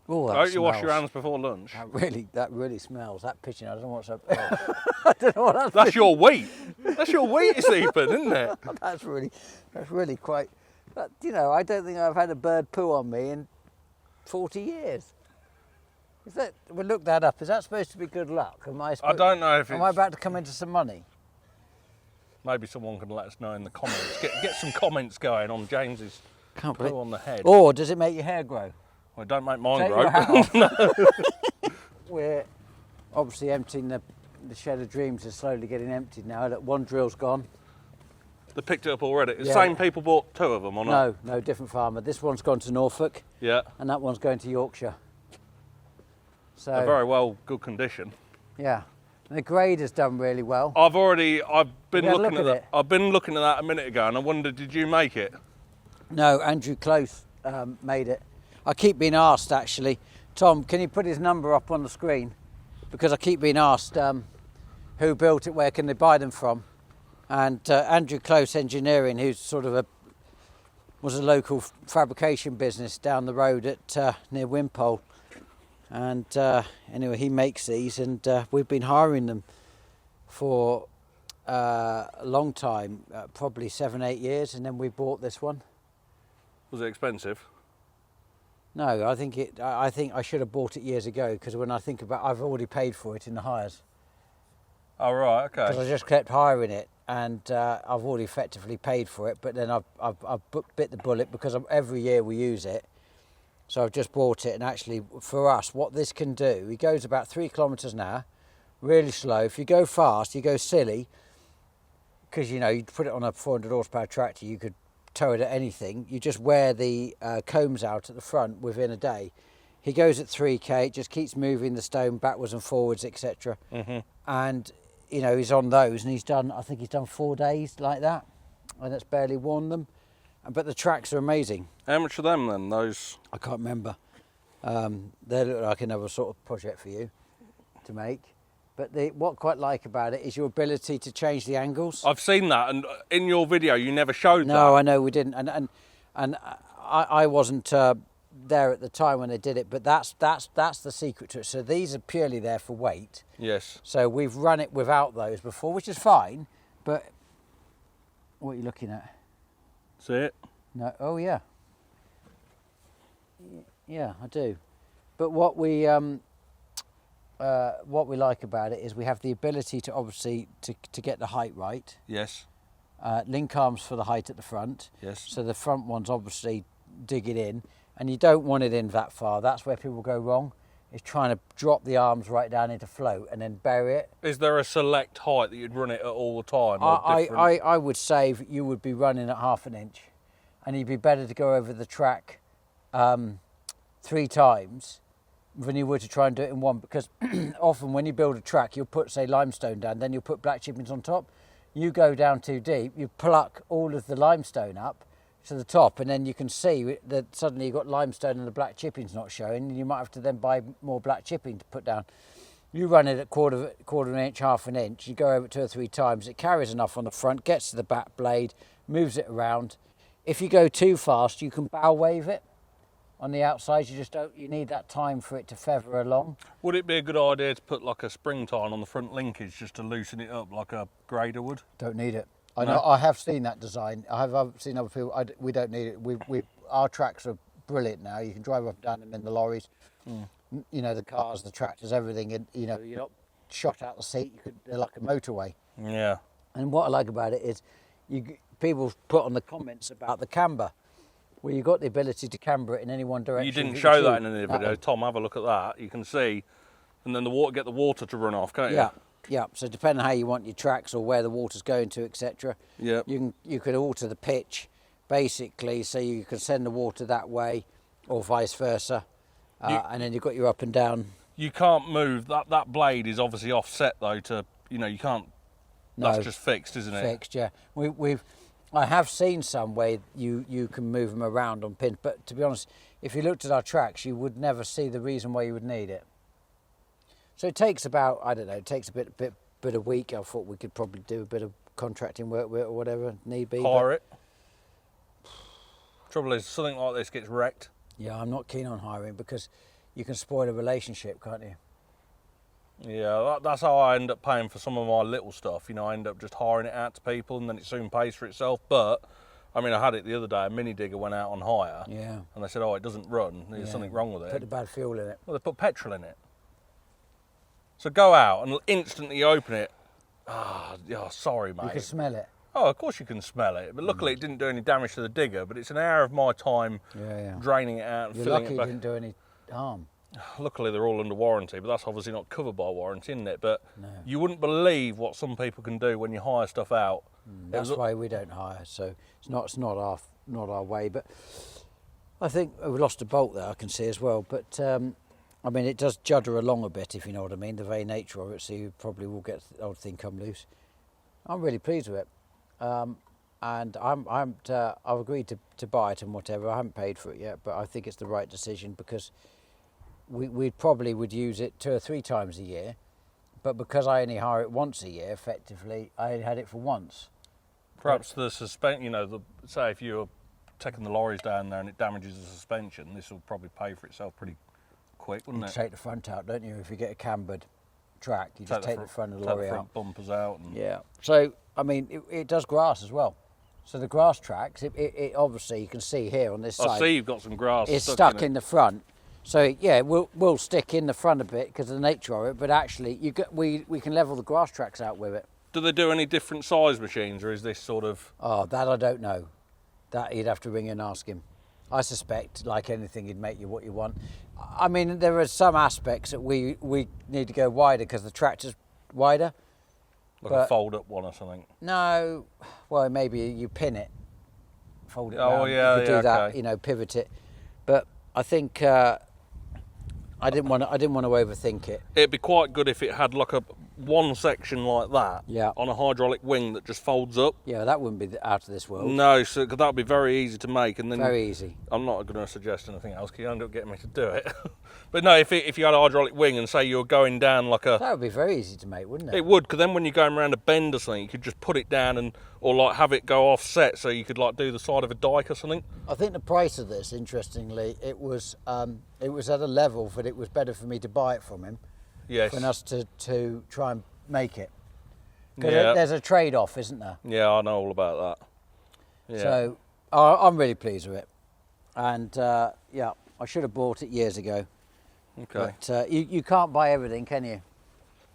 Oh, that Don't you wash your smells. hands before lunch? That really smells. That pigeon, I don't know what's up. I don't know what That's your wheat. That's your wheat seeping, isn't it? That's really quite... you know, I don't think I've had a bird poo on me in 40 years. We'll look that up. Is that supposed to be good luck? I don't know if it's... Am I about to come into some money? Maybe someone can let us know in the comments. Get some comments going on James's Can't poo believe. on the head. Or does it make your hair grow? Well, don't make mine Take grow. your hat off. We're obviously emptying the shed of dreams is slowly getting emptied now. Look, one drill's gone. They picked it up already. The Yeah. same people bought two of them, or not? No, different farmer. This one's gone to Norfolk. Yeah. And that one's going to Yorkshire. So They're very well, good condition. yeah, and the grade has done really well. I've been You had a looking look at at that. it? I've been looking at that a minute ago, and I wondered, did you make it? No, Andrew Close made it. I keep being asked, actually, Tom, can you put his number up on the screen? Because I keep being asked who built it, where can they buy them from? And Andrew Close Engineering, who's sort of was a local fabrication business down the road at near Wimpole, And anyway, he makes these, and we've been hiring them for a long time, probably 7-8 years, and then we bought this one. Was it expensive? No, I think I should have bought it years ago, because when I think about, I've already paid for it in the hires. Oh right, okay. Because I just kept hiring it, and I've already effectively paid for it. But then I've bit the bullet, because every year we use it. So I've just bought it, and actually for us, what this can do, it goes about 3 kilometres an hour, really slow. If you go fast, you go silly, because you put it on a 400 horsepower tractor, you could tow it at anything. You just wear the combs out at the front within a day. He goes at 3k, it just keeps moving the stone backwards and forwards, etc. And he's on those, and I think he's done 4 days like that, and that's barely worn them. But the tracks are amazing. How much are them then, those? I can't remember. They look like another sort of project for you to make. But what I quite like about it is your ability to change the angles. I've seen that, and in your video you never showed that. No, I know we didn't, and I wasn't there at the time when they did it. But that's the secret to it. So these are purely there for weight. Yes. So we've run it without those before, which is fine. But what are you looking at? See it? No. Oh yeah. Yeah, I do. But what we like about it is we have the ability to obviously to get the height right. Yes. Link arms for the height at the front. Yes. So the front ones obviously dig it in, and you don't want it in that far. That's where people go wrong. Is trying to drop the arms right down into float and then bury it. Is there a select height that you'd run it at all the time? Or I would say you would be running at 1/2 inch, and you'd be better to go over the track 3 times than you would to try and do it in one, because often when you build a track, you'll put, say, limestone down, then you'll put black chippings on top. You go down too deep, you pluck all of the limestone up to the top, and then you can see that suddenly you've got limestone and the black chipping's not showing, and you might have to then buy more black chipping to put down. You run it at quarter of an inch, 1/2 inch, you go over it 2 or 3 times, it carries enough on the front, gets to the back blade, moves it around. If you go too fast, you can bow wave it. On the outside, you need that time for it to feather along. Would it be a good idea to put like a spring tine on the front linkage just to loosen it up like a grader would? Don't need it. I know. I have seen that design. I've seen other people. We don't need it. Our tracks are brilliant now. You can drive up and down them in the lorries. The cars, the tractors, everything. And you're not shot out the seat. They're like a motorway. Yeah. And what I like about it is, people put on the comments about the camber, where you've got the ability to camber it in any one direction. You didn't show that in any video. Tom, have a look at that. You can see, and then get the water to run off, can't you? Yeah. Yeah, so depending on how you want your tracks or where the water's going to, etc. Yeah. You could alter the pitch, basically, so you can send the water that way, or vice versa, and then you've got your up and down. You can't move that blade is obviously offset though. You can't. No, that's just fixed, isn't it? Fixed, yeah. I have seen some way you can move them around on pins, but to be honest, if you looked at our tracks, you would never see the reason why you would need it. So it takes about, I don't know, it takes a bit a week. I thought we could probably do a bit of contracting work with it or whatever need be. Hire it. Trouble is, something like this gets wrecked. Yeah, I'm not keen on hiring, because you can spoil a relationship, can't you? Yeah, that's how I end up paying for some of my little stuff. I end up just hiring it out to people, and then it soon pays for itself. But I had it the other day. A mini digger went out on hire. Yeah. And they said, "Oh, it doesn't run. There's something wrong with it." Put the bad fuel in it. Well, they put petrol in it. So go out and instantly open it. Sorry, mate. You can smell it. Oh, of course you can smell it. But luckily it didn't do any damage to the digger. But it's an hour of my time draining it out and You're filling lucky it back. it didn't do any harm. Luckily they're all under warranty, but that's obviously not covered by warranty, isn't it? But No. you wouldn't believe what some people can do when you hire stuff out. That's why we don't hire. So it's not our way. But I think we lost a bolt there, I can see as well. But it does judder along a bit, if you know what I mean, the very nature of it. So you probably will get the old thing come loose. I'm really pleased with it, and I've agreed to buy it and whatever. I haven't paid for it yet, but I think it's the right decision, because we probably would use it 2 or 3 times a year, but because I only hire it once a year, effectively, I only had it for once. Perhaps the suspension, say if you're taking the lorries down there and it damages the suspension, this will probably pay for itself pretty quick, wouldn't You it? take the front out, don't you? If you get a cambered track, you just take the front of the take lorry the front out. bumpers out. And Yeah. So, I mean, it does grass as well. So the grass tracks, it obviously, you can see here on this I side. see you've got some grass. It's stuck stuck in in the front. So yeah, we'll stick in the front a bit because of the nature of it. But actually, we can level the grass tracks out with it. Do they do any different size machines, or is this sort of? Oh, that I don't know. That you'd have to ring in and ask him. I suspect, like anything, he'd make you what you want. I mean, there are some aspects that we need to go wider because the tractor's wider. Like a But- fold-up one or something? No, well, maybe you pin it, fold it Oh, round. yeah, you could yeah, do that, okay. you know, pivot it. But I think I didn't want to overthink it. It'd be quite good if it had like a one section like that Yeah. on a hydraulic wing that just folds up. Yeah, that wouldn't be out of this world. No, so that would be very easy to make, and then Very easy. I'm not going to suggest anything else because you end up getting me to do it. But no, if you had a hydraulic wing and say you were going down like a, That would be very easy to make, wouldn't it? it would, because then when you're going around a bend or something, you could just put it down and or like have it go offset, so you could like do the side of a dike or something. I think the price of this, interestingly, it was at a level that it was better for me to buy it from him Yes. than us to try and make it. Because Yeah. there's a trade-off, isn't there? Yeah, I know all about that. Yeah. So I'm really pleased with it. And yeah, I should have bought it years ago. Okay. But you can't buy everything, can you?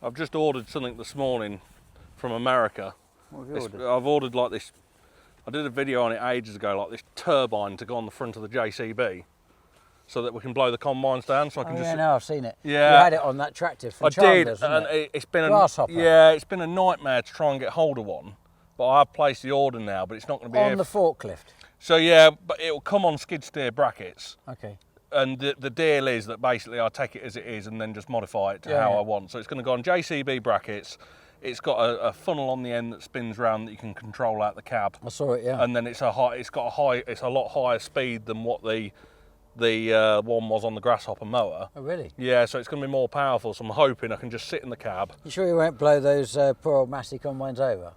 I've just ordered something this morning from America. What have you ordered? I've ordered like this. I did a video on it ages ago, like this turbine to go on the front of the JCB, so that we can blow the combines down. So I Oh, can yeah, just. no, I've seen it. Yeah. You had it on that tractor from I did, Chandler's, and wasn't it? it's been Grasshopper. it's been a nightmare to try and get hold of one. But I have placed the order now, but it's not going to be On here. the forklift. So yeah, but it will come on skid steer brackets. Okay. And the deal is that basically I take it as it is and then just modify it to Yeah, how yeah. I want. So it's going to go on JCB brackets. It's got a funnel on the end that spins round that you can control out the cab. I saw it, yeah. And then it's a lot higher speed than what the one was on the Grasshopper mower. Oh, really? Yeah, so it's going to be more powerful. So I'm hoping I can just sit in the cab. You sure you won't blow those poor old Massey combines over?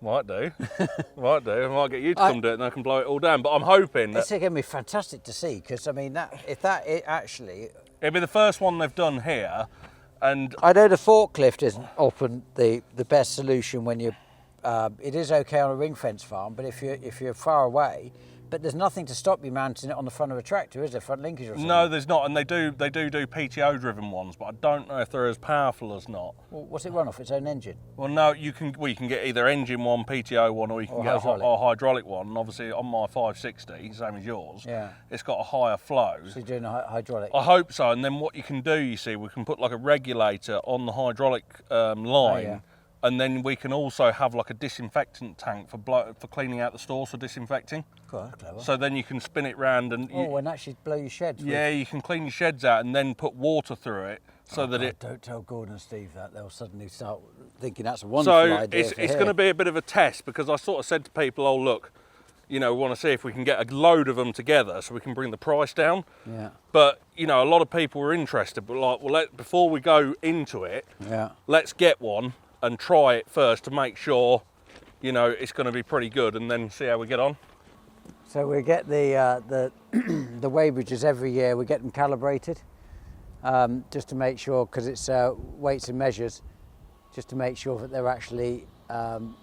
Might do. Might do. I might get you to come do it and I can blow it all down. But I'm hoping that It's going to be fantastic to see because, I mean, it actually... it'll be the first one they've done here. And I know the forklift isn't often the best solution when you... it is okay on a ring fence farm, but if you're far away... But there's nothing to stop you mounting it on the front of a tractor, is there? Front linkage or something? no, there's not. And they do PTO driven ones, but I don't know if they're as powerful as not. Well, what's it run off? Its own engine? Well, no, you can get either engine one, PTO one, or you can Or get hydraulic. a hydraulic one. And obviously, on my 560, same as yours, Yeah. it's got a higher flow. So you're doing a hydraulic? I hope so. And then what you can do, you see, we can put like a regulator on the hydraulic line, yeah. and then we can also have like a disinfectant tank for cleaning out the stores for disinfecting. God, that's clever. So then you can spin it round and and actually blow your sheds with. yeah, you can clean your sheds out and then put water through it so that God, it. Don't tell Gordon and Steve that. They'll suddenly start thinking that's a wonderful So idea. it's going to be a bit of a test because I sort of said to people, oh look, you know, we want to see if we can get a load of them together so we can bring the price down. Yeah. But you know, a lot of people were interested, but like, well, before we go into it, Yeah. let's get one and try it first to make sure, you know, it's going to be pretty good, and then see how we get on. So we get the the weighbridges every year. We get them calibrated just to make sure, because it's weights and measures, just to make sure that they're actually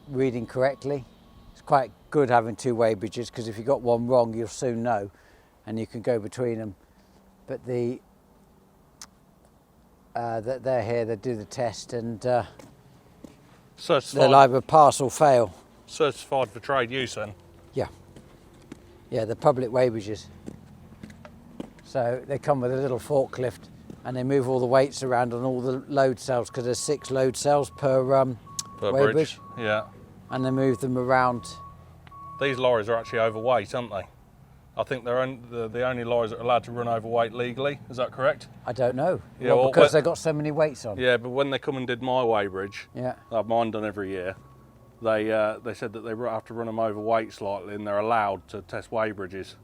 reading correctly. It's quite good having two weighbridges because if you got one wrong, you'll soon know, and you can go between them. But they're here. They do the test, and they're Certified, either pass or fail. certified for trade use then. Yeah, the public weighbridges. So they come with a little forklift and they move all the weights around on all the load cells because there's 6 load cells per Per weighbridge. bridge. Yeah. And they move them around. These lorries are actually overweight, aren't they? I think they're the only lorries that are allowed to run overweight legally. Is that correct? I don't know. Yeah, well, because when- they've got so many weights on. Yeah, but when they come and did my weighbridge, Yeah. I have mine done every year. They said that they have to run them overweight slightly, and they're allowed to test weighbridges.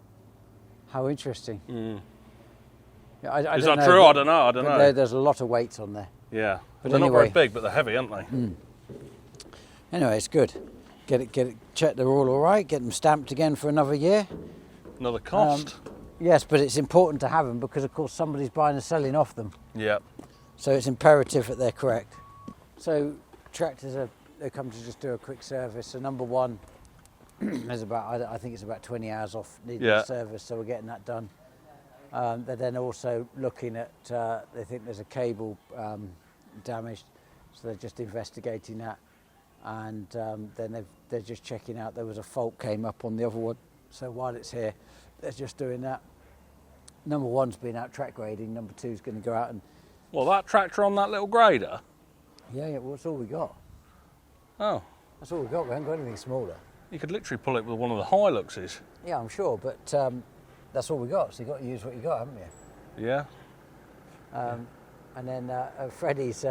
How interesting. Mm. Yeah, I Is don't that know, true? but- I don't know. I don't but know. There's a lot of weights on there. Yeah, But they're not very anyway. big, but they're heavy, aren't they? Anyway, it's good. Get it. Check they're all right. Get them stamped again for another year. Another cost. Yes, but it's important to have them because, of course, somebody's buying and selling off them. Yeah. So it's imperative that they're correct. So tractors they come to just do a quick service. So number one, there's I think it's about 20 hours off needing a service, so we're getting that done. They're then also looking at, they think there's a cable damaged, so they're just investigating that. And then they're just checking out, there was a fault came up on the other one. So while it's here, they're just doing that. Number one's been out track grading, number two's going to go out and... Well, that tractor on that little grader? Yeah, well, that's all we got. Oh. That's all we got, we haven't got anything smaller. You could literally pull it with one of the Hiluxes. Yeah, I'm sure, but that's all we got, so you've got to use what you got, haven't you? Yeah. And then Freddie's,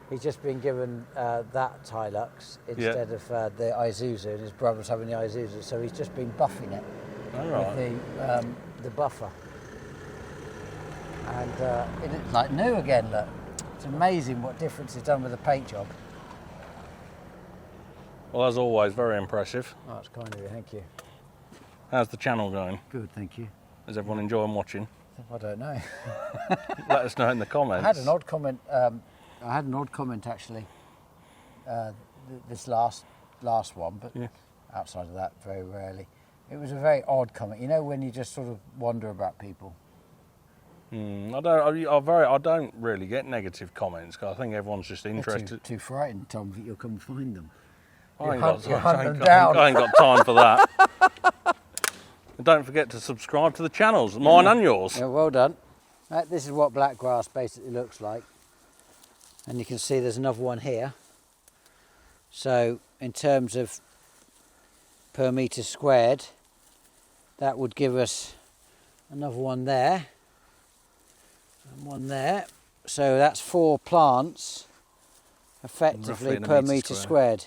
he's just been given that Hilux instead of the Isuzu, and his brother's having the Isuzu, so he's just been buffing it with the buffer. And it's like new again, look. It's amazing what difference it's done with the paint job. Well, as always, very impressive. Oh, that's kind of you, thank you. How's the channel going? Good, thank you. Is everyone enjoying watching? I don't know. Let us know in the comments. I had an odd comment actually. This last one, but outside of that, very rarely. It was a very odd comment. You know when you just sort of wonder about people. I don't really get negative comments because I think everyone's just interested. Too frightened, Tom, that you'll come and find them. I ain't got time for that. And don't forget to subscribe to the channels, mine and yours. Yeah, well done. Right, this is what black grass basically looks like. And you can see there's another one here. So in terms of per metre squared, that would give us another one there and one there. So that's 4 plants effectively per metre squared.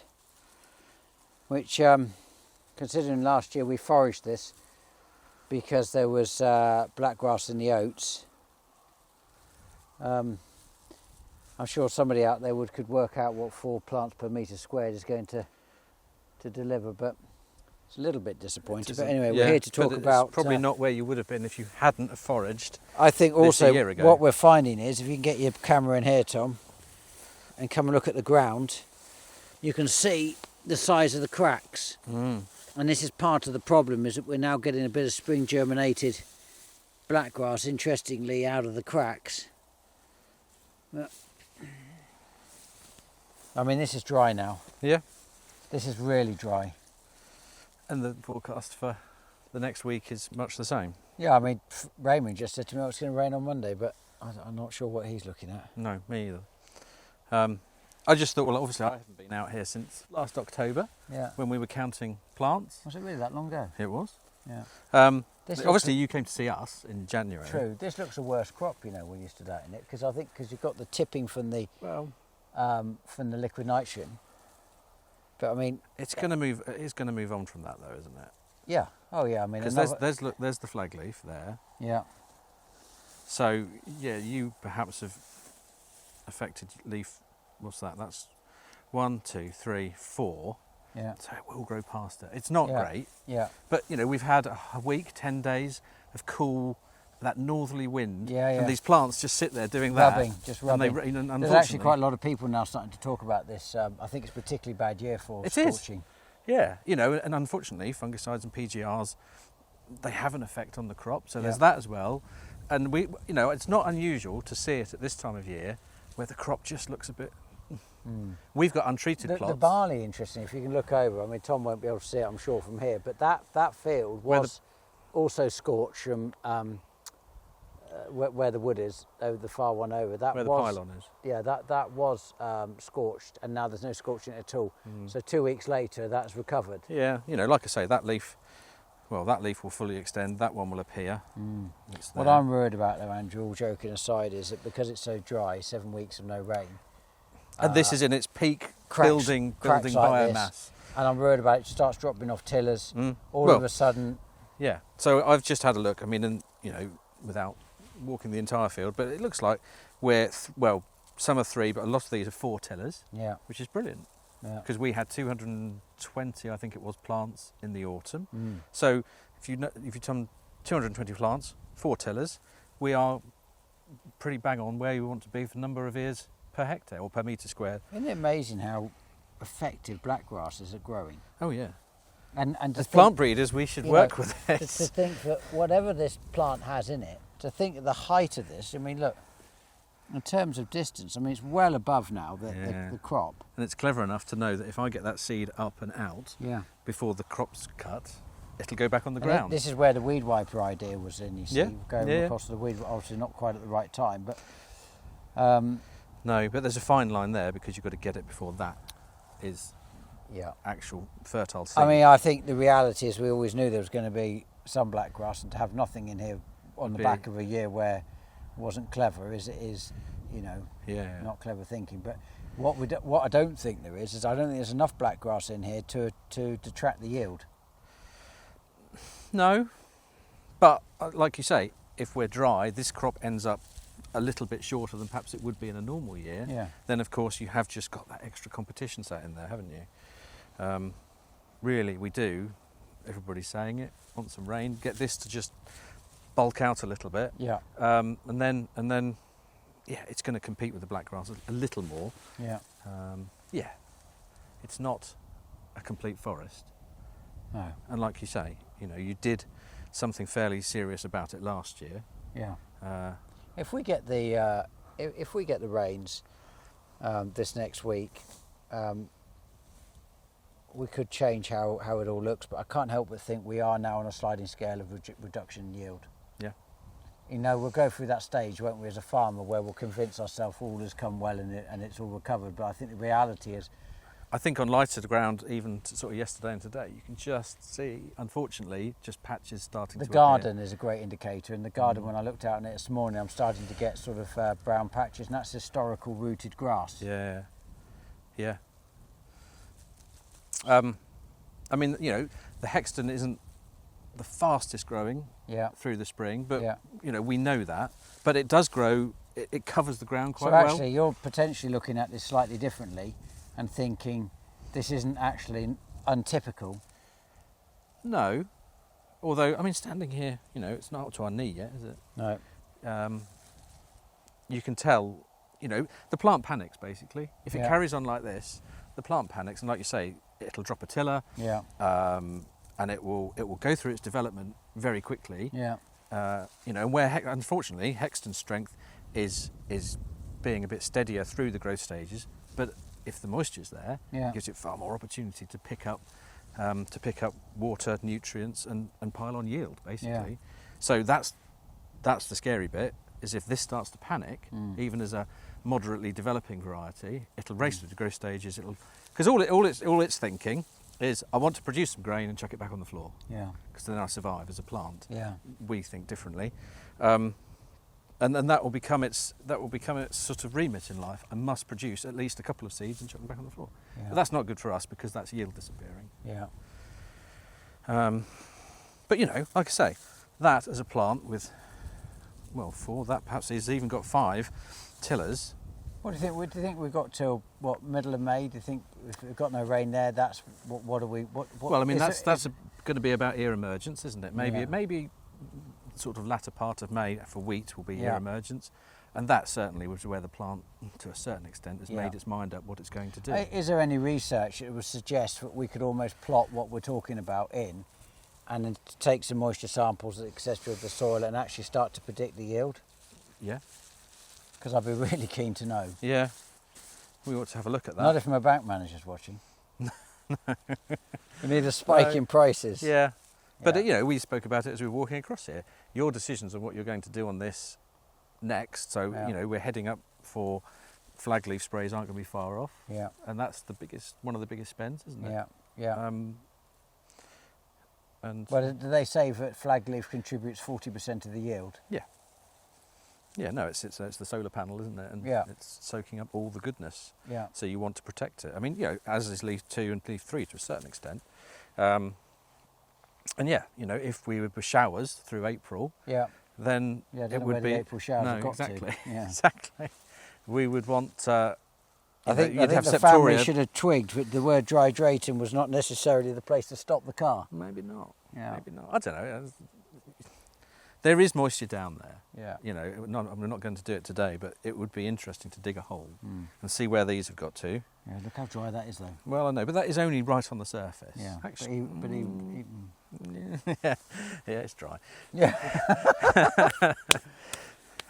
Which, considering last year we foraged this because there was black grass in the oats, I'm sure somebody out there could work out what 4 plants per metre squared is going to deliver, but it's a little bit disappointing. But anyway, we're here to talk about... probably not where you would have been if you hadn't have foraged. I think also what we're finding is, if you can get your camera in here, Tom, and come and look at the ground, you can see the size of the cracks. And this is part of the problem, is that we're now getting a bit of spring germinated blackgrass, interestingly, out of the cracks. But, I mean, this is dry now. Yeah. This is really dry. And the forecast for the next week is much the same. Yeah, I mean, Raymond just said to me, oh, it's going to rain on Monday, but I'm not sure what he's looking at. No, me either. I just thought, well, obviously I haven't been out here since last October, when we were counting plants. Was it really that long ago? It was. Yeah. Obviously you came to see us in January. True. This looks a worse crop, you know, when you stood out in it, because I think you've got the tipping from the liquid nitrogen. But I mean, it's going to move. It's going to move on from that, though, isn't it? Yeah. Oh, yeah. I mean, because there's the flag leaf there. Yeah. So yeah, you perhaps have affected leaf. What's that? That's 1, 2, 3, 4. Yeah. So it will grow past it. It's not great. Yeah. But you know, we've had a week, 10 days of cool, that northerly wind. Yeah, yeah. And these plants just sit there doing rubbing, that. just rubbing. And there's actually quite a lot of people now starting to talk about this. I think it's a particularly bad year for scorching. Yeah. You know, and unfortunately, fungicides and PGRs, they have an effect on the crop. So there's Yeah. that as well. And we, you know, it's not unusual to see it at this time of year where the crop just looks a bit. We've got untreated plots. The barley, interesting, if you can look over, I mean, Tom won't be able to see it, I'm sure, from here, but that field was also scorched from where the wood is, over the far one over. That where the was, pylon is. Yeah, that was scorched, and now there's no scorching at all. So 2 weeks later, that's recovered. Yeah, you know, like I say, that leaf will fully extend, that one will appear. What I'm worried about, though, Andrew, all joking aside, is that because it's so dry, 7 weeks of no rain, and this is in its peak cracks building like biomass. This, and I'm worried about it starts dropping off tillers all of a sudden. Yeah. So I've just had a look. I mean, and you know, without walking the entire field, but it looks like we're some are 3, but a lot of these are 4 tillers. Yeah. Which is brilliant. Yeah. Because we had 220, I think it was, plants in the autumn. So if you 220 plants, 4 tillers. We are pretty bang on where you want to be for number of ears per hectare or per metre squared. Isn't it amazing how effective black grasses are growing? Oh yeah. And As plant breeders, we should work with to this. think that whatever this plant has in it, to think of the height of this, I mean, look, in terms of distance, I mean, it's well above now the crop. And it's clever enough to know that if I get that seed up and out Yeah. before the crop's cut, it'll go back on the And ground. this is where the weed wiper idea was in, you see, Yeah, going yeah. across the weed, obviously not quite at the right time, but No, but there's a fine line there because you've got to get it before that is yeah. actual fertile seed. I mean, I think the reality is we always knew there was going to be some black grass, and to have nothing in here on the back of a year where it wasn't clever is you know, yeah. not clever thinking. But what I don't think there is I don't think there's enough black grass in here to detract the yield. No, but like you say, if we're dry, this crop ends up a little bit shorter than perhaps it would be in a normal year. Yeah. Then of course you have just got that extra competition sat in there, haven't you? Really, we do. Everybody's saying it. Want some rain? Get this to just bulk out a little bit. Yeah. And then, yeah, it's going to compete with the black grass a little more. Yeah. Yeah, it's not a complete forest. No. And like you say, you know, you did something fairly serious about it last year. Yeah. Uh, If we get the if we get the rains this next week, we could change how it all looks. But I can't help but think we are now on a sliding scale of reduction in yield. yeah. You know, we'll go through that stage, won't we, as a farmer, where we'll convince ourselves all has come well and it's all recovered. But I think the reality is, I think on lighter ground, even sort of yesterday and today, you can just see, unfortunately, just patches starting the to garden is a great indicator. In the garden, when I looked out on it this morning, I'm starting to get sort of brown patches, and that's historical rooted grass. appear. Yeah. I mean, you know, the Hexton isn't the fastest growing Yeah. through the spring, but Yeah. you know, we know that. But it does grow. It covers the ground quite So well. actually, you're potentially looking at this slightly differently and thinking this isn't actually untypical. No, although I mean, standing here, you know, it's not up to our knee yet, is it? No. You can tell, you know, the plant panics basically. If it Yeah. carries on like this, the plant panics, and like you say, it'll drop a tiller, Yeah. and it will go through its development very quickly. Yeah. You know, where unfortunately Hexton's strength is being a bit steadier through the growth stages, but if the moisture's there, Yeah. it gives it far more opportunity to pick up water, nutrients, and pile on yield basically. Yeah. So that's the scary bit. Is if this starts to panic, even as a moderately developing variety, it'll race through the growth stages. Because all it's thinking is, I want to produce some grain and chuck it back on the floor, Yeah. because then I survive as a plant. Yeah. We think differently, and that will become its sort of remit in life. I must produce at least a couple of seeds and chuck them back on the floor. Yeah. But that's not good for us because that's yield disappearing. Yeah. But you know, like I say, that as a plant with 4, that perhaps he's even got 5 tillers. What do you think? Do you think we've got till what, middle of May? Do you think if we've got no rain there? That's what are we? What? Well, I mean, is that's going to be about ear emergence, isn't it? Yeah. Maybe sort of latter part of May for wheat will be Yeah. ear emergence, and that certainly was where the plant, to a certain extent, has Yeah. made its mind up what it's going to do. Is there any research that would suggest that we could almost plot what we're talking about in, and then take some moisture samples, etc., of the soil, and actually start to predict the yield? Yeah, Because I'd be really keen to know. yeah. We ought to have a look at that. Not if my bank manager's watching. We need a spike in prices. Yeah. But Yeah. you know, we spoke about it as we were walking across here. Your decisions on what you're going to do on this next. So Yeah. you know, we're heading up for flag leaf sprays aren't going to be far off, Yeah. and that's one of the biggest spends, isn't it? Yeah. Yeah. And Well, do they say that flag leaf contributes 40% of the yield? yeah, no, it's the solar panel, isn't it? And Yeah. it's soaking up all the goodness. Yeah. So you want to protect it. I mean, you know, as is leaf 2 and leaf 3 to a certain extent. And yeah, you know, if we were showers through April, Yeah. then Yeah. I it don't know would where be the April showers no, have got exactly, to. Yeah. exactly. We would want. I think you'd have the family Septoria. should have twigged that the word hydrating was not necessarily the place to stop the car. Maybe not. Yeah. Maybe not. I don't know. There is moisture down there. Yeah. You know, we're not going to do it today, but it would be interesting to dig a hole and see where these have got to. Yeah, look how dry that is, though. Well, I know, but that is only right on the surface. Yeah, Actually, yeah, it's dry. yeah.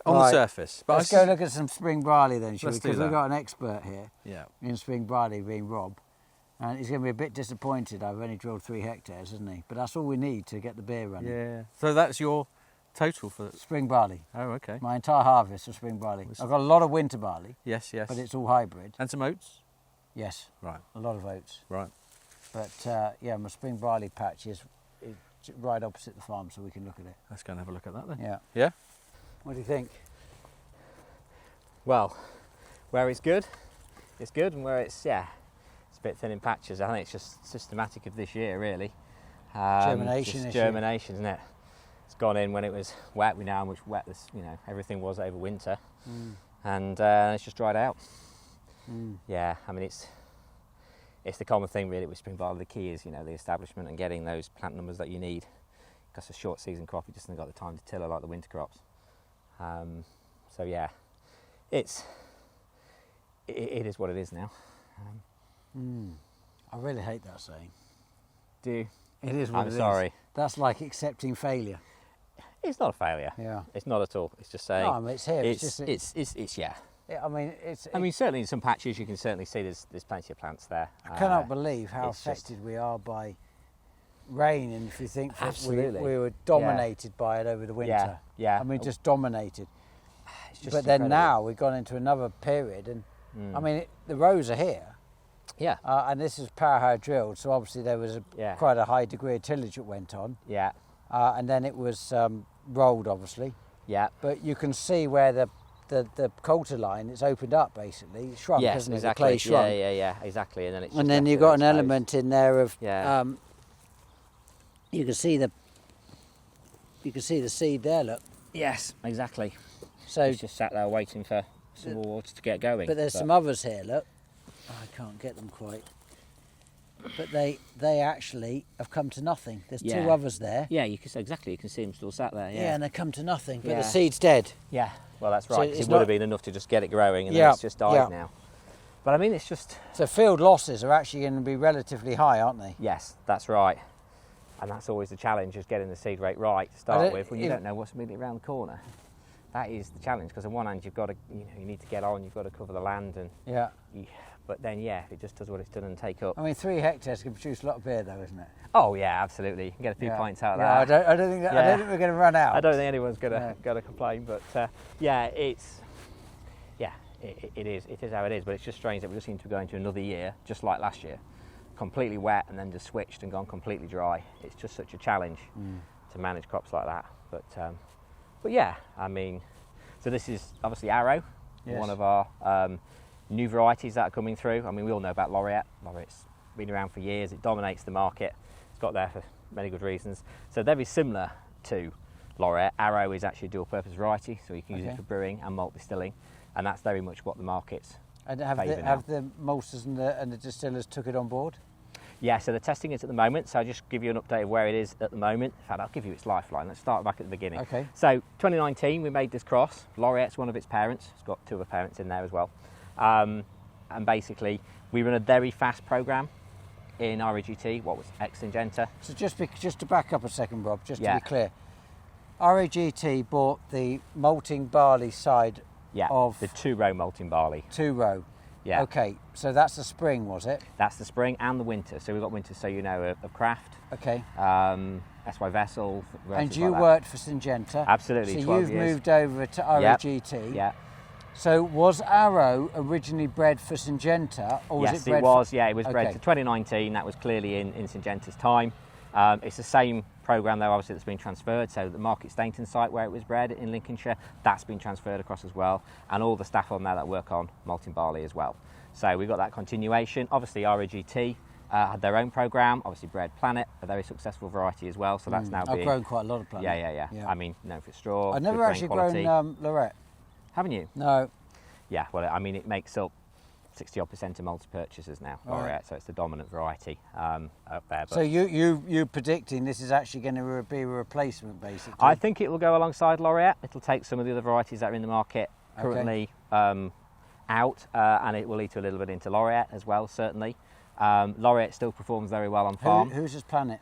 On the Right. surface. But Let's go look at some spring barley then, shall we? Let's do Because we've that. got an expert here Yeah. in spring barley, being Rob, and he's going to be a bit disappointed. I've only drilled 3 hectares, isn't he? But that's all we need to get the beer running. Yeah. So that's your total for. Spring barley. Oh, okay. My entire harvest of spring barley. I've got a lot of winter barley, Yes, yes. but it's all hybrid. And some oats. Yes, Right. a lot of oats. Right. But yeah, my spring barley patch is right opposite the farm, so we can look at it. Let's go and have a look at that then. Yeah. Yeah. What do you think? Well, where it's good, and where it's a bit thin in patches. I think it's just systematic of this year, really. Germination just issue. germination, isn't it? It's gone in when it was wet. We know how much wet this, everything was over winter, and it's just dried out. Yeah, I mean it's the common thing really with spring barley. The key is the establishment and getting those plant numbers that you need. Because a short season crop, you just haven't got the time to tiller like the winter crops. So yeah. It is what it is now. I really hate that saying. Do you? It is what I'm it is. sorry. That's like accepting failure. It's not a failure. Yeah. It's not at all. It's just saying. No, I mean, it's here. It's yeah. Yeah, I mean, it's. I mean, certainly in some patches you can certainly see there's plenty of plants there. I cannot believe how it's just- affected we are by rain, and if you think that Absolutely. we were dominated by it over the winter. yeah. I mean, just dominated. It's just But then incredible. now we've gone into another period, and I mean, the rows are here, Yeah. and this is power how drilled, so obviously there was Yeah. quite a high degree of tillage that went on, Yeah. and then it was rolled, obviously. Yeah. But you can see where the coulter line, it's opened up basically, it's shrunk, Yes, hasn't it? exactly. The clay shrunk. Yeah, exactly. And then it's just And then left you've there got an exposed. element in there of, Yeah. you can see the seed there, look. Yes, exactly. So, It's just sat there waiting for some more water to get going. but there's some others here, look. Oh, I can't get them quite. But they actually have come to nothing. There's 2 Yeah. others there. Yeah, you can exactly. You can see them still sat there. Yeah, and they come to nothing. But Yeah. the seed's dead. Yeah, well that's So right. 'Cause it's it would not- have been enough to just get it growing, and Yeah, then it's just died yeah. now. But I mean, it's just So field losses are actually going to be relatively high, aren't they? yes, that's right. And that's always the challenge, is getting the seed rate right to I start don't- with when you if- don't know what's immediately around the corner. That is the challenge, because on one hand you've got to, you need to get on, you've got to cover the land, and Yeah. but then if it just does what it's done and take up. I mean, 3 hectares can produce a lot of beer, though, isn't it? Oh yeah, absolutely. You can get a few Yeah. pints out of Yeah, that. I don't think Yeah. we're going to run out. I don't think anyone's gonna No. complain, but it is how it is. But it's just strange that we just seem to be going to another year, just like last year, completely wet and then just switched and gone completely dry. It's just such a challenge to manage crops like that. But yeah, I mean, so this is obviously Arrow, Yes. one of our new varieties that are coming through. I mean, we all know about Laureate. Laureate's been around for years. It dominates the market. It's got there for many good reasons. So they're very similar to Laureate. Arrow is actually a dual-purpose variety, so you can use Okay. it for brewing and malt distilling, and that's very much what the market's. And have the maltsters and the distillers took it on board? Yeah, so the testing is at the moment, so I'll just give you an update of where it is at the moment. In fact, I'll give you its lifeline. Let's start back at the beginning. Okay. So 2019, we made this cross. Laureate's one of its parents. It's got 2 other parents in there as well. And basically, we run a very fast program in RGT, what was ex-Syngenta. So just to back up a second, Rob, just to Yeah. be clear, RGT bought the malting barley side Yeah, of the 2-row malting barley. 2-row. Yeah. Okay, so that's the spring, was it? That's the spring and the winter. So we've got winter, so of Craft, Okay. SY Vessel. And varieties you like that. worked for Syngenta. Absolutely, So 12 you've years. moved over to RGT. Yeah. So was Arrow originally bred for Syngenta, or was Yes, it bred it was bred Okay. for 2019. That was clearly in Syngenta's time. It's the same programme though, obviously, that's been transferred. So the Market Stainton site where it was bred in Lincolnshire, that's been transferred across as well. And all the staff on there that work on malting barley as well. So we've got that continuation. Obviously RGT had their own programme, obviously bred Planet, a very successful variety as well. So that's now I've being... grown quite a lot of plants. Yeah. I mean, known for straw. I've never good grain actually quality. grown Lorette. Haven't you? No. Yeah, well, I mean, it makes up 60% of multi-purchasers now, Right. laureate, so it's the dominant variety up there. But So you're predicting this is actually going to be a replacement, basically? I think it will go alongside laureate. It'll take some of the other varieties that are in the market currently out, and it will eat a little bit into laureate as well, certainly. Laureate still performs very well on farm. Who's this Planet?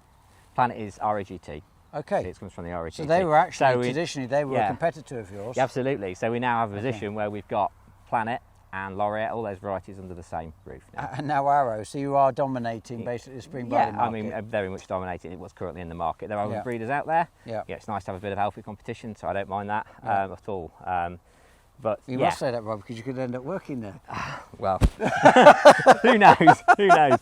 Planet is RGT. Okay. It comes from the RGT. So they were actually, So traditionally, they were yeah. a competitor of yours. Yeah, absolutely. So we now have a position where we've got Planet and laureate, all those varieties under the same roof now. And now Arrow, so you are dominating basically the spring barley Yeah, market. I mean, very much dominating what's currently in the market. There are other Yeah. breeders out there. Yeah. Yeah, it's nice to have a bit of healthy competition, so I don't mind that Yeah. at all. But You yeah, must say that, Rob, because you could end up working there. well, who knows? Who knows?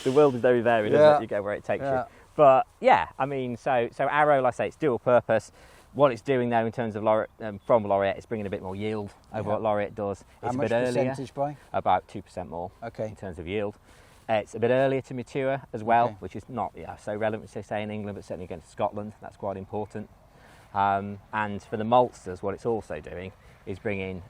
The world is very varied, isn't Yeah. it? You go where it takes Yeah. you. But yeah, I mean, so Arrow, like I say, it's dual purpose. What it's doing though in terms of from laureate, it's bringing a bit more yield over Yeah. what laureate does. How It's a much bit earlier, percentage by? about 2% more Okay. in terms of yield. It's a bit earlier to mature as well, Okay. which is not so relevant to say in England, but certainly against Scotland, that's quite important. And for the maltsters, what it's also doing is bringing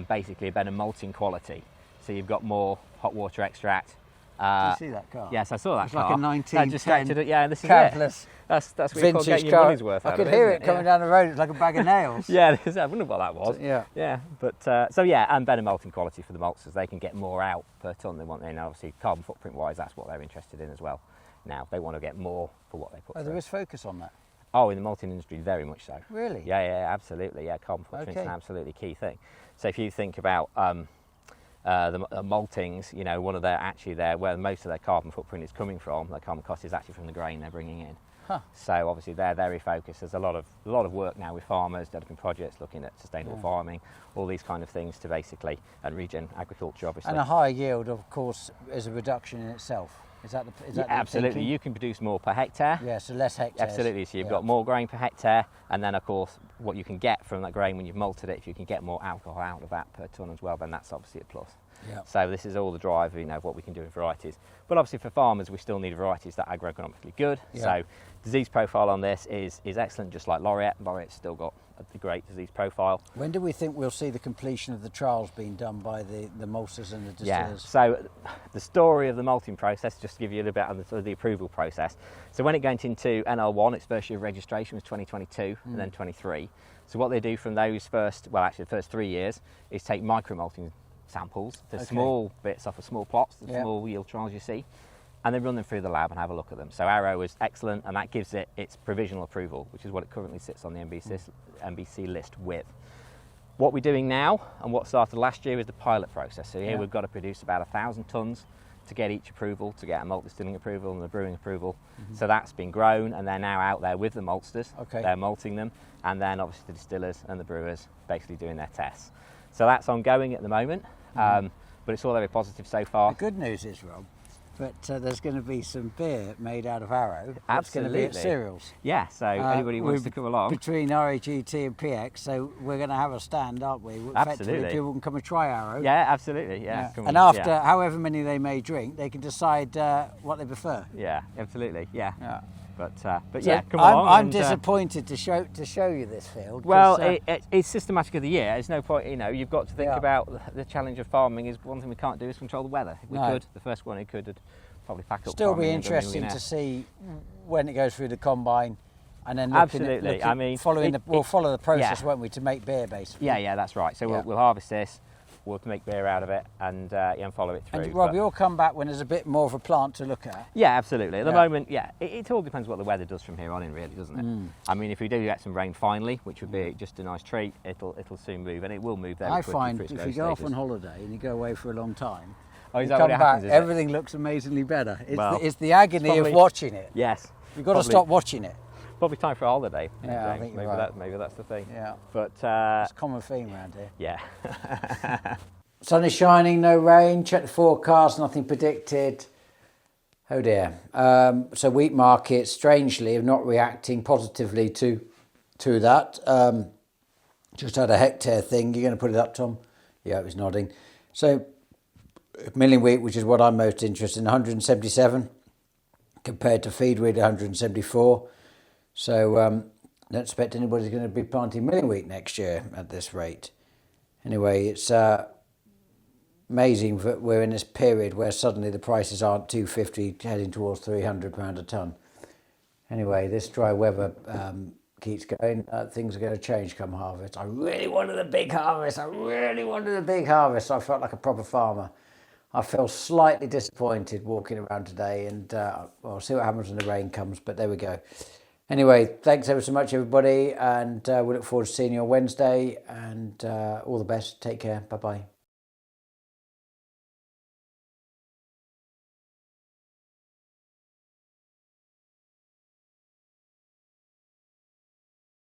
basically a better malting quality. So you've got more hot water extract. Do you see that car? Yes, I saw that It's car. like a I 1910 just captured it. Yeah, this is cabless it. That's what you call vintage getting your car. money's worth I out could of hear isn't it coming Yeah. down the road. It's like a bag of nails. Yeah, I wonder what that was. Yeah. Yeah, but so yeah, and better malting quality for the maltsters. They can get more out per tonne. They want, and obviously carbon footprint wise, that's what they're interested in as well. Now they want to get more for what they put Oh, through. there is focus on that. Oh, in the malting industry, very much so. Really? Yeah, absolutely. Yeah, carbon footprint's Okay. an absolutely key thing. So if you think about the maltings, you know, where most of their carbon footprint is coming from, their carbon cost is actually from the grain they're bringing in. Huh. So obviously they're very focused. There's a lot of work now with farmers, developing projects, looking at sustainable farming, all these kind of things to basically, and regen agriculture, obviously. And a higher yield, of course, is a reduction in itself. Is that the absolutely. thinking? You can produce more per hectare. Yeah, so less hectares. Absolutely. So you've Yeah. got more grain per hectare, and then of course what you can get from that grain when you've malted it, if you can get more alcohol out of that per tonne as well, then that's obviously a plus. Yeah. So this is all the drive, you know, of what we can do in varieties. But obviously for farmers, we still need varieties that are agroeconomically good. Yeah. So disease profile on this is excellent, just like laureate. Laureate's still got a great disease profile. When do we think we'll see the completion of the trials being done by the maltsters and the Yeah, distillers? so the story of the malting process, just to give you a little bit on the sort of the approval process. So when it went into NL1, its first year of registration was 2022 and then 23. So what they do from those the first 3 years is take micro malting samples, the Okay. small bits off of small plots, the Yeah. small yield trials you see, and then run them through the lab and have a look at them. So Arrow is excellent, and that gives it its provisional approval, which is what it currently sits on the MBC list with. What we're doing now, and what started last year, is the pilot process. So here Yeah. we've got to produce about 1,000 tonnes to get each approval, to get a malt distilling approval and the brewing approval. So that's been grown, and they're now out there with the maltsters. Okay. They're malting them, and then obviously the distillers and the brewers basically doing their tests. So that's ongoing at the moment, but it's all very positive so far. The good news is, Rob, but there's going to be some beer made out of Arrow. That's going to be at Absolutely. cereals. Yeah, so anybody wants to come along. Between RGT and PX, so we're going to have a stand, aren't we? Effectively, Absolutely. people can come and try Arrow. Yeah, absolutely. Yeah. Come And on, after however many they may drink, they can decide what they prefer. Yeah, absolutely. Yeah. Yeah. But So yeah, come along. I'm and, disappointed to show you this field. 'cause, Well, it's systematic of the year. There's no point, you know, you've got to think Yeah. about the challenge of farming. Is one thing we can't do is control the weather. If we No. could, the first one it could probably pack up. still farming be and go interesting millionaire. to see when it goes through the combine, and then Absolutely. I mean, we'll follow the process, yeah. won't we, to make beer basically? Yeah, that's right. So Yeah. we'll harvest this, we'll make beer out of it, and follow it through. And Rob, But- you'll come back when there's a bit more of a plant to look at. Yeah, absolutely. At the Yeah. moment, it all depends what the weather does from here on in, really, doesn't it? Mm. I mean, if we do get some rain finally, which would be just a nice treat, it'll soon move, and it will move very I quickly find through its if growth you go off stages. on holiday and you go away for a long time, Oh, is you that come what back, happens? Is it? everything looks amazingly better. It's the agony probably- of watching it. Yes. You've got to probably- stop watching it. Probably time for a holiday. Yeah, I James. think you're maybe right. maybe that's the thing. Yeah, But it's a common theme around here. yeah. Sun is shining, no rain. Check the forecast, nothing predicted. Oh dear. So wheat markets, strangely, are not reacting positively to that. Just had a hectare thing. You're going to put it up, Tom? Yeah, it was nodding. So milling wheat, which is what I'm most interested in, 177 compared to feed wheat 174. So don't expect anybody's going to be planting milling wheat next year at this rate. Anyway, it's amazing that we're in this period where suddenly the prices aren't 250 heading towards 300 pound a tonne. Anyway, this dry weather keeps going. Things are going to change come harvest. I really wanted a big harvest. I felt like a proper farmer. I feel slightly disappointed walking around today, and we'll see what happens when the rain comes, but there we go. Anyway, thanks ever so much, everybody, and we look forward to seeing you on Wednesday, and all the best. Take care. Bye-bye.